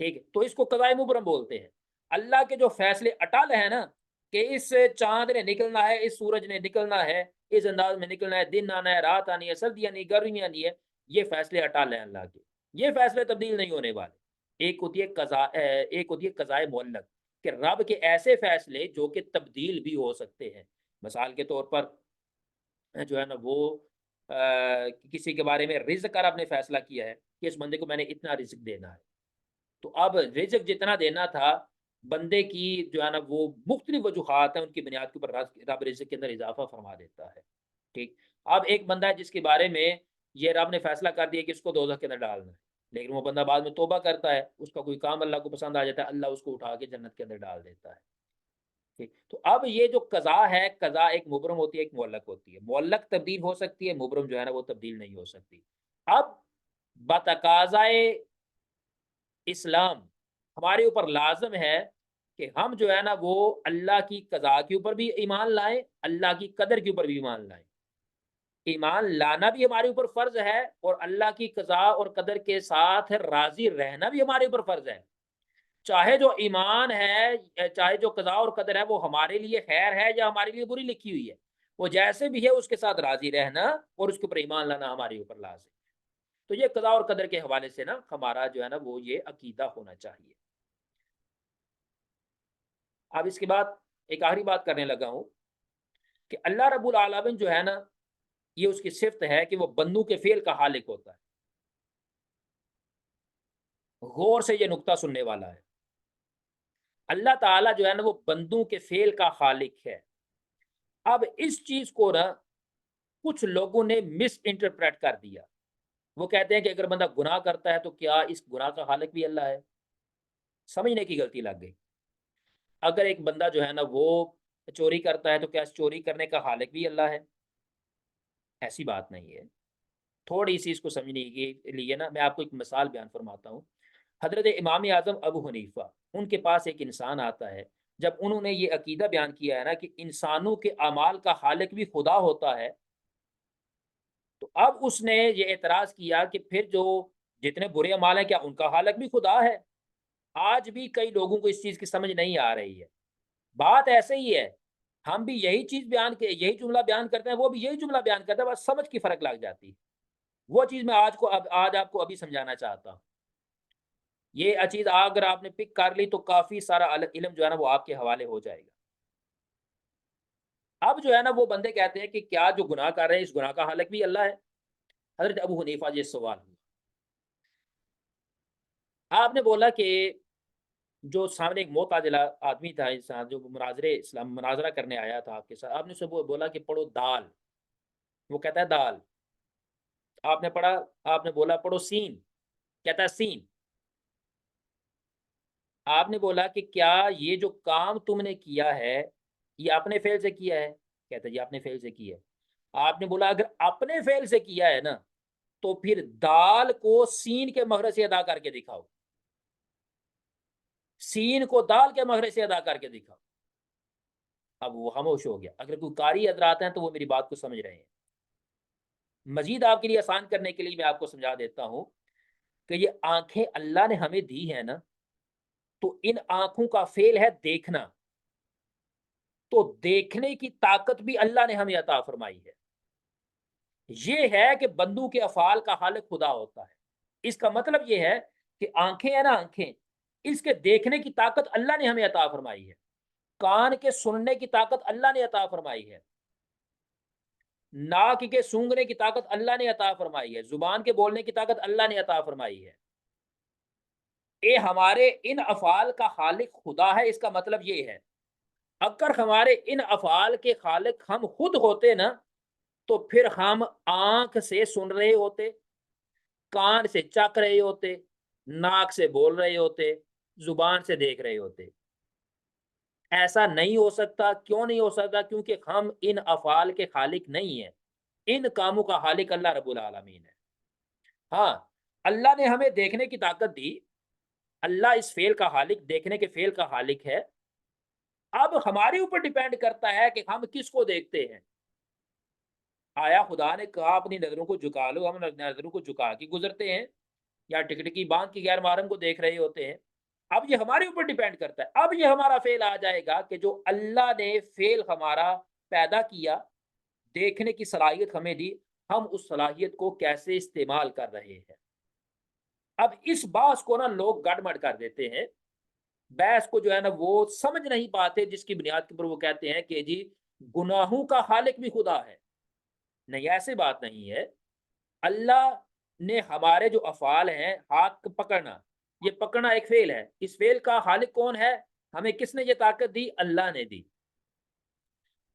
ٹھیک ہے، تو اس کو قضائے مبرم بولتے ہیں۔ اللہ کے جو فیصلے اٹل ہیں نا، کہ اس چاند نے نکلنا ہے، اس سورج نے نکلنا ہے، اس انداز میں نکلنا ہے، دن آنا ہے، رات آنی ہے، سردی آنی ہے، گرمی آنی ہے، یہ فیصلے اٹل ہیں اللہ کے، یہ فیصلے تبدیل نہیں ہونے والے۔ ایک ہوتی ہے قضائے معلق، کہ رب کے ایسے فیصلے جو کہ تبدیل بھی ہو سکتے ہیں، مثال کے طور پر جو ہے نا وہ کسی کے بارے میں رزق کا رب نے فیصلہ کیا ہے کہ اس بندے کو میں نے اتنا رزق دینا ہے، تو اب رزق جتنا دینا تھا بندے کی جو ہے نا وہ مختلف وجوہات ہیں، ان کی بنیاد کے اوپر رب رزق کے اندر اضافہ فرما دیتا ہے، ٹھیک۔ اب ایک بندہ ہے جس کے بارے میں یہ رب نے فیصلہ کر دیا کہ اس کو دوزخ کے اندر ڈالنا ہے، لیکن وہ بندہ بعد میں توبہ کرتا ہے، اس کا کوئی کام اللہ کو پسند آ جاتا ہے، اللہ اس کو اٹھا کے جنت کے اندر ڈال دیتا ہے، ٹھیک۔ تو اب یہ جو قضاء ہے، قضاء ایک مبرم ہوتی ہے، ایک معلق ہوتی ہے، معلق تبدیل ہو سکتی ہے، مبرم جو ہے نا وہ تبدیل نہیں ہو سکتی۔ اب بتقاضائے اسلام ہمارے اوپر لازم ہے کہ ہم جو ہے نا وہ اللہ کی قضاء کے اوپر بھی ایمان لائیں، اللہ کی قدر کے اوپر بھی ایمان لائیں۔ ایمان لانا بھی ہمارے اوپر فرض ہے، اور اللہ کی قضاء اور قدر کے ساتھ راضی رہنا بھی ہمارے اوپر فرض ہے۔ چاہے جو ایمان ہے، چاہے جو قضاء اور قدر ہے وہ ہمارے لیے خیر ہے یا ہمارے لیے بری لکھی ہوئی ہے، وہ جیسے بھی ہے اس کے ساتھ راضی رہنا اور اس کے اوپر ایمان لانا ہمارے اوپر لازم ہے۔ تو یہ قضاء اور قدر کے حوالے سے نا ہمارا جو ہے نا وہ یہ عقیدہ ہونا چاہیے۔ اب اس کے بعد ایک آخری بات کرنے لگا ہوں کہ اللہ رب العالمین جو ہے نا، یہ اس کی صفت ہے کہ وہ بندوں کے فعل کا خالق ہوتا ہے۔ غور سے یہ نقطہ سننے والا ہے، اللہ تعالیٰ جو ہے نا وہ بندوں کے فعل کا خالق ہے۔ اب اس چیز کو نا کچھ لوگوں نے مس انٹرپریٹ کر دیا، وہ کہتے ہیں کہ اگر بندہ گناہ کرتا ہے تو کیا اس گناہ کا خالق بھی اللہ ہے؟ سمجھنے کی غلطی لگ گئی۔ اگر ایک بندہ جو ہے نا وہ چوری کرتا ہے تو کیا چوری کرنے کا خالق بھی اللہ ہے؟ ایسی بات نہیں ہے. تھوڑی سی اس کو سمجھنے کے لیے نا میں آپ کو ایک مثال بیان فرماتا ہوں. حضرت امام اعظم ابو حنیفہ، ان کے پاس ایک انسان آتا ہے. جب انہوں نے یہ عقیدہ بیان کیا ہے نا کہ انسانوں کے اعمال کا خالق بھی خدا ہوتا ہے، تو اب اس نے یہ اعتراض کیا کہ پھر جو جتنے برے اعمال ہیں کیا ان کا خالق بھی خدا ہے؟ آج بھی کئی لوگوں کو اس چیز کی سمجھ نہیں آ رہی ہے. بات ایسے ہی ہے، ہم بھی یہی چیز بیان کے یہی جملہ بیان کرتے ہیں، وہ بھی یہی جملہ بیان کرتے ہیں، بس سمجھ کی فرق لگ جاتی ہے. وہ چیز میں آج آپ کو ابھی سمجھانا چاہتا ہوں. یہ چیز اگر آپ نے پک کر لی تو کافی سارا علم جو ہے نا وہ آپ کے حوالے ہو جائے گا. اب جو ہے نا وہ بندے کہتے ہیں کہ کیا جو گناہ کر رہے ہیں اس گناہ کا خالق بھی اللہ ہے؟ حضرت ابو حنیفہ یہ سوال ہوا. آپ نے بولا کہ جو سامنے ایک معتزلہ آدمی تھا انسان جو مناظرہ کرنے آیا تھا آپ کے ساتھ، آپ نے اسے بولا کہ پڑھو دال، وہ کہتا ہے دال. آپ نے پڑھا، آپ نے بولا پڑھو سین، کہتا ہے سین. آپ نے بولا کہ کیا یہ جو کام تم نے کیا ہے یہ اپنے فعل سے کیا ہے؟ کہتا ہے یہ اپنے فعل سے کیا ہے. آپ نے بولا اگر اپنے فعل سے کیا ہے نا تو پھر دال کو سین کے مخرج سے ادا کر کے دکھاؤ، سین کو دال کے مخرج سے ادا کر کے دکھاؤ. اب وہ خاموش ہو گیا. اگر کوئی قاری حضرات ہیں تو وہ میری بات کو سمجھ رہے ہیں. مزید آپ کے لیے آسان کرنے کے لیے میں آپ کو سمجھا دیتا ہوں کہ یہ آنکھیں اللہ نے ہمیں دی ہے نا، تو ان آنکھوں کا فعل ہے دیکھنا، تو دیکھنے کی طاقت بھی اللہ نے ہمیں عطا فرمائی ہے. یہ ہے کہ بندوں کے افعال کا خالق خدا ہوتا ہے. اس کا مطلب یہ ہے کہ آنکھیں ہیں نا، آنکھیں، اس کے دیکھنے کی طاقت اللہ نے ہمیں عطا فرمائی ہے. کان کے سننے کی طاقت اللہ نے عطا فرمائی ہے. ناک کے سونگنے کی طاقت اللہ نے عطا فرمائی ہے. زبان کے بولنے کی طاقت اللہ نے عطا فرمائی ہے. یہ ہمارے ان افعال کا خالق خدا ہے. اس کا مطلب یہ ہے اگر ہمارے ان افعال کے خالق ہم خود ہوتے نا تو پھر ہم آنکھ سے سن رہے ہوتے، کان سے چکھ رہے ہوتے، ناک سے بول رہے ہوتے، زبان سے دیکھ رہے ہوتے. ایسا نہیں ہو سکتا. کیوں نہیں ہو سکتا؟ کیونکہ ہم ان افعال کے خالق نہیں ہیں. ان کاموں کا خالق اللہ رب العالمین ہے. ہاں، اللہ نے ہمیں دیکھنے کی طاقت دی، اللہ اس فعل کا خالق، دیکھنے کے فعل کا خالق ہے. اب ہمارے اوپر ڈیپینڈ کرتا ہے کہ ہم کس کو دیکھتے ہیں. آیا خدا نے کہا اپنی نظروں کو جھکا لو، ہم نظروں کو جھکا کے گزرتے ہیں، یا ٹکٹکی باندھ کے غیر محرم کو دیکھ رہے ہوتے ہیں. اب یہ ہمارے اوپر ڈیپینڈ کرتا ہے. اب یہ ہمارا فعل آ جائے گا کہ جو اللہ نے فعل ہمارا پیدا کیا، دیکھنے کی صلاحیت ہمیں دی، ہم اس صلاحیت کو کیسے استعمال کر رہے ہیں. اب اس بات کو نا لوگ گڑبڑ کر دیتے ہیں. بحث کو جو ہے نا وہ سمجھ نہیں پاتے، جس کی بنیاد کے اوپر وہ کہتے ہیں کہ جی گناہوں کا خالق بھی خدا ہے. نہیں، ایسی بات نہیں ہے. اللہ نے ہمارے جو افعال ہیں، ہاتھ پکڑنا، یہ پکڑنا ایک فعل ہے. اس فعل کا خالق کون ہے؟ ہمیں کس نے یہ طاقت دی؟ اللہ نے دی.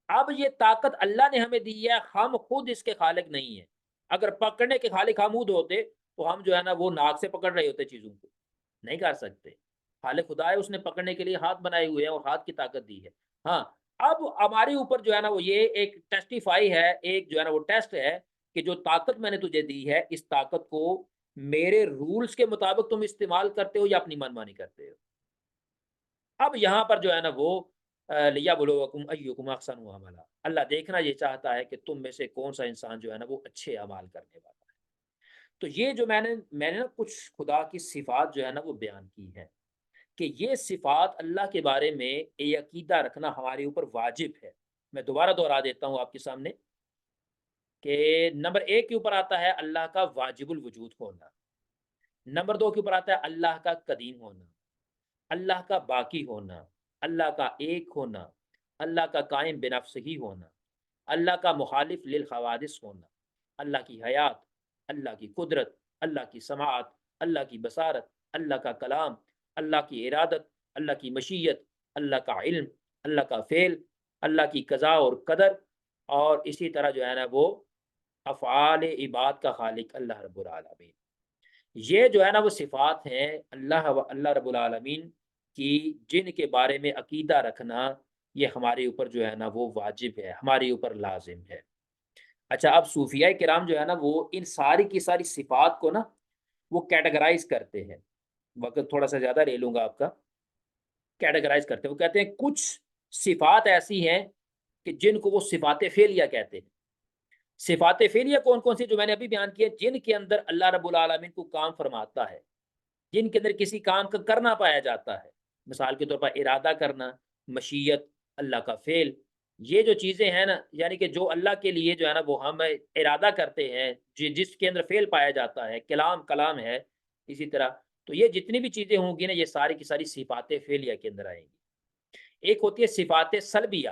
اب یہ طاقت اللہ نے ہمیں دی ہے، ہم خود اس کے خالق نہیں ہیں. اگر پکڑنے کے خالق ہم خود ہوتے تو ہم جو ہے نا وہ ناک سے پکڑ رہے ہوتے چیزوں کو. نہیں کر سکتے. خالق خدا ہے، اس نے پکڑنے کے لیے ہاتھ بنائے ہوئے ہیں اور ہاتھ کی طاقت دی ہے. ہاں، اب ہمارے اوپر جو ہے نا وہ یہ ایک ٹیسٹیفائی ہے، ایک جو ہے نا وہ ٹیسٹ ہے کہ جو طاقت میں نے تجھے دی ہے اس طاقت کو میرے رولز کے مطابق تم استعمال کرتے ہو یا اپنی منمانی کرتے ہو. اب یہاں پر جو ہے نا وہ لِیَبْلُوَکُمْ أَیُّکُمْ أَحْسَنُ عَمَلًا، اللہ دیکھنا یہ چاہتا ہے کہ تم میں سے کون سا انسان جو ہے نا وہ اچھے اعمال کرنے والا ہے. تو یہ جو میں نے نا کچھ خدا کی صفات جو ہے نا وہ بیان کی ہے کہ یہ صفات اللہ کے بارے میں یہ عقیدہ رکھنا ہمارے اوپر واجب ہے. میں دوبارہ دوہرا دیتا ہوں آپ کے سامنے کہ نمبر 1 کے اوپر آتا ہے اللہ کا واجب الوجود ہونا. نمبر 2 کے اوپر آتا ہے اللہ کا قدیم ہونا، اللہ کا باقی ہونا، اللہ کا ایک ہونا، اللہ کا قائم بنفس ہی ہونا، اللہ کا مخالف للحوادث ہونا، اللہ کی حیات، اللہ کی قدرت، اللہ کی سماعت، اللہ کی بصارت، اللہ کا کلام، اللہ کی ارادت، اللہ کی مشیت، اللہ کا علم، اللہ کا فعل، اللہ کی قضاء اور قدر، اور اسی طرح جو ہے نا وہ افعال عباد کا خالق اللہ رب العالمین. یہ جو ہے نا وہ صفات ہیں اللہ رب العالمین کی، جن کے بارے میں عقیدہ رکھنا یہ ہمارے اوپر جو ہے نا وہ واجب ہے، ہمارے اوپر لازم ہے. اچھا، اب صوفیہ کرام جو ہے نا وہ ان ساری کی ساری صفات کو نا وہ کیٹیگرائز کرتے ہیں. وقت تھوڑا سا زیادہ لے لوں گا آپ کا. کیٹیگرائز کرتے ہیں، وہ کہتے ہیں کچھ صفات ایسی ہیں کہ جن کو وہ صفات فعلیہ کہتے ہیں. صفات فعلیہ کون کون سی جو میں نے ابھی بیان کیا؟ جن کے اندر اللہ رب العالمین کو کام فرماتا ہے، جن کے اندر کسی کام کا کرنا پایا جاتا ہے. مثال کے طور پر ارادہ کرنا، مشیت، اللہ کا فعل. یہ جو چیزیں ہیں نا، یعنی کہ جو اللہ کے لیے جو ہے نا وہ ہم ارادہ کرتے ہیں، جس کے اندر فعل پایا جاتا ہے، کلام ہے. اسی طرح تو یہ جتنی بھی چیزیں ہوں گی نا، یہ ساری کی ساری صفات فعلیہ کے اندر آئیں گی. ایک ہوتی ہے صفات سلبیہ.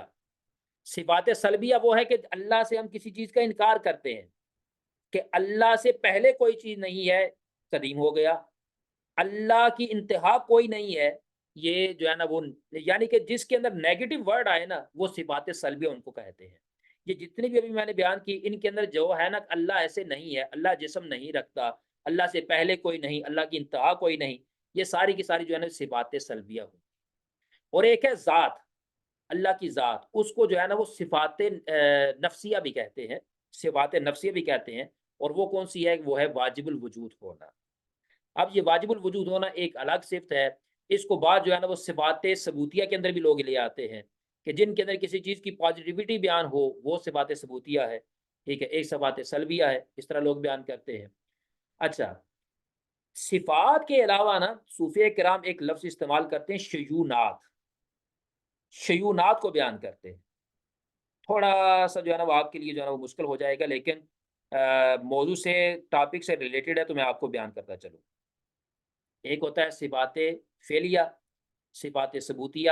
صفات سلبیہ وہ ہے کہ اللہ سے ہم کسی چیز کا انکار کرتے ہیں کہ اللہ سے پہلے کوئی چیز نہیں ہے، قدیم ہو گیا. اللہ کی انتہا کوئی نہیں ہے. یہ جو ہے نا وہ، یعنی کہ جس کے اندر نیگیٹو ورڈ آئے نا وہ صفات سلبیہ ان کو کہتے ہیں. یہ جتنی بھی ابھی میں نے بیان کی، ان کے اندر جو ہے نا اللہ ایسے نہیں ہے، اللہ جسم نہیں رکھتا، اللہ سے پہلے کوئی نہیں، اللہ کی انتہا کوئی نہیں. یہ ساری کی ساری جو ہے نا صفات سلبیہ ہوں. اور ایک ہے ذات، اللہ کی ذات، اس کو جو ہے نا وہ صفات نفسیہ بھی کہتے ہیں. صفات نفسیہ بھی کہتے ہیں. اور وہ کون سی ہے؟ وہ ہے واجب الوجود ہونا. اب یہ واجب الوجود ہونا ایک الگ صفت ہے. اس کو بعد جو ہے نا وہ صفات ثبوتیہ کے اندر بھی لوگ لے آتے ہیں کہ جن کے اندر کسی چیز کی پازیٹیوٹی بیان ہو، وہ صفات ثبوتیہ ہے. ٹھیک ہے، ایک صفات سلبیہ ہے. اس طرح لوگ بیان کرتے ہیں. اچھا، صفات کے علاوہ نا صوفیہ کرام ایک لفظ استعمال کرتے ہیں، شیونات. شیونات کو بیان کرتے ہیں. تھوڑا سا جو ہے نا وہ آپ کے لیے جو ہے نا وہ مشکل ہو جائے گا، لیکن موضوع سے، ٹاپک سے ریلیٹڈ ہے تو میں آپ کو بیان کرتا چلوں. ایک ہوتا ہے صفات فعلیہ، صفات ثبوتیہ.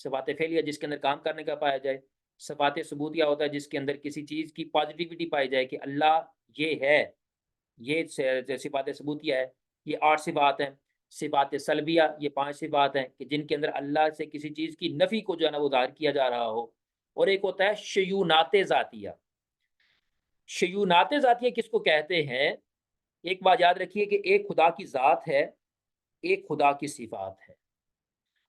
صفات فعلیہ جس کے اندر کام کرنے کا پایا جائے. صفات ثبوتیہ ہوتا ہے جس کے اندر کسی چیز کی پازیٹیوٹی پائی جائے کہ اللہ یہ ہے. یہ صفات ثبوتیہ ہے. یہ 8 صفات ہیں. صفات سلبیہ یہ 5 صفات ہیں کہ جن کے اندر اللہ سے کسی چیز کی نفی کو جو ہے نا وہ ظاہر کیا جا رہا ہو. اور ایک ہوتا ہے شیونات ذاتیہ. شیونات ذاتیہ کس کو کہتے ہیں؟ ایک بات یاد رکھیے کہ ایک خدا کی ذات ہے، ایک خدا کی صفات ہے.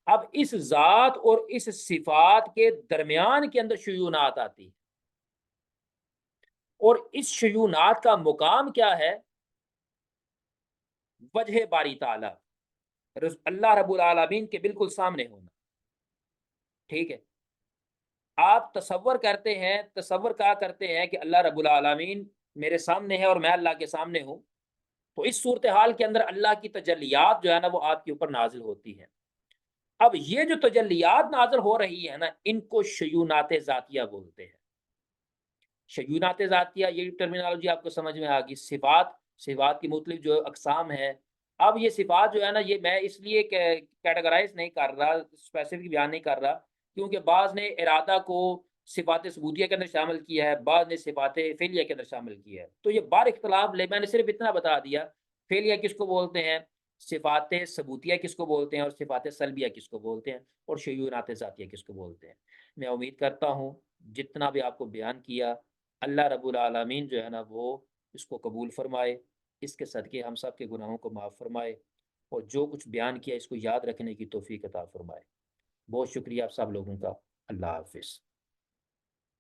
اب اس ذات اور اس صفات کے درمیان کے اندر شیونات آتی ہے. اور اس شیونات کا مقام کیا ہے؟ وجہ باری تعالی، اللہ رب العالمین کے بالکل سامنے ہونا. ٹھیک ہے، آپ تصور کرتے ہیں، تصور کیا کرتے ہیں کہ اللہ رب العالمین میرے سامنے ہے اور میں اللہ کے سامنے ہوں. تو اس صورتحال کے اندر اللہ کی تجلیات جو ہے نا وہ آپ کے اوپر نازل ہوتی ہیں. اب یہ جو تجلیات نازل ہو رہی ہے نا، ان کو شیونات ذاتیہ بولتے ہیں. شیونات ذاتیہ، یہ ٹرمینالوجی آپ کو سمجھ میں آ گئی. صفات کی مختلف جو اقسام ہیں. اب یہ صفات جو ہے نا، یہ میں اس لیے کیٹیگرائز نہیں کر رہا، اسپیسیفک بیان نہیں کر رہا، کیونکہ بعض نے ارادہ کو صفات ثبوتیہ کے اندر شامل کیا ہے، بعض نے صفات فعلیہ کے اندر شامل کیا ہے. تو یہ بار اختلاف لے، میں نے صرف اتنا بتا دیا فعلیہ کس کو بولتے ہیں، صفات ثبوتیہ کس کو بولتے ہیں، اور صفات سلبیہ کس کو بولتے ہیں، اور شیونات ذاتیہ کس کو بولتے ہیں. میں امید کرتا ہوں جتنا بھی آپ کو بیان کیا، اللہ رب العالمین جو ہے نا وہ اس کو قبول فرمائے، اس کے صدقے ہم سب کے گناہوں کو معاف فرمائے، اور جو کچھ بیان کیا اس کو یاد رکھنے کی توفیق عطا فرمائے. بہت شکریہ آپ سب لوگوں کا. اللہ حافظ.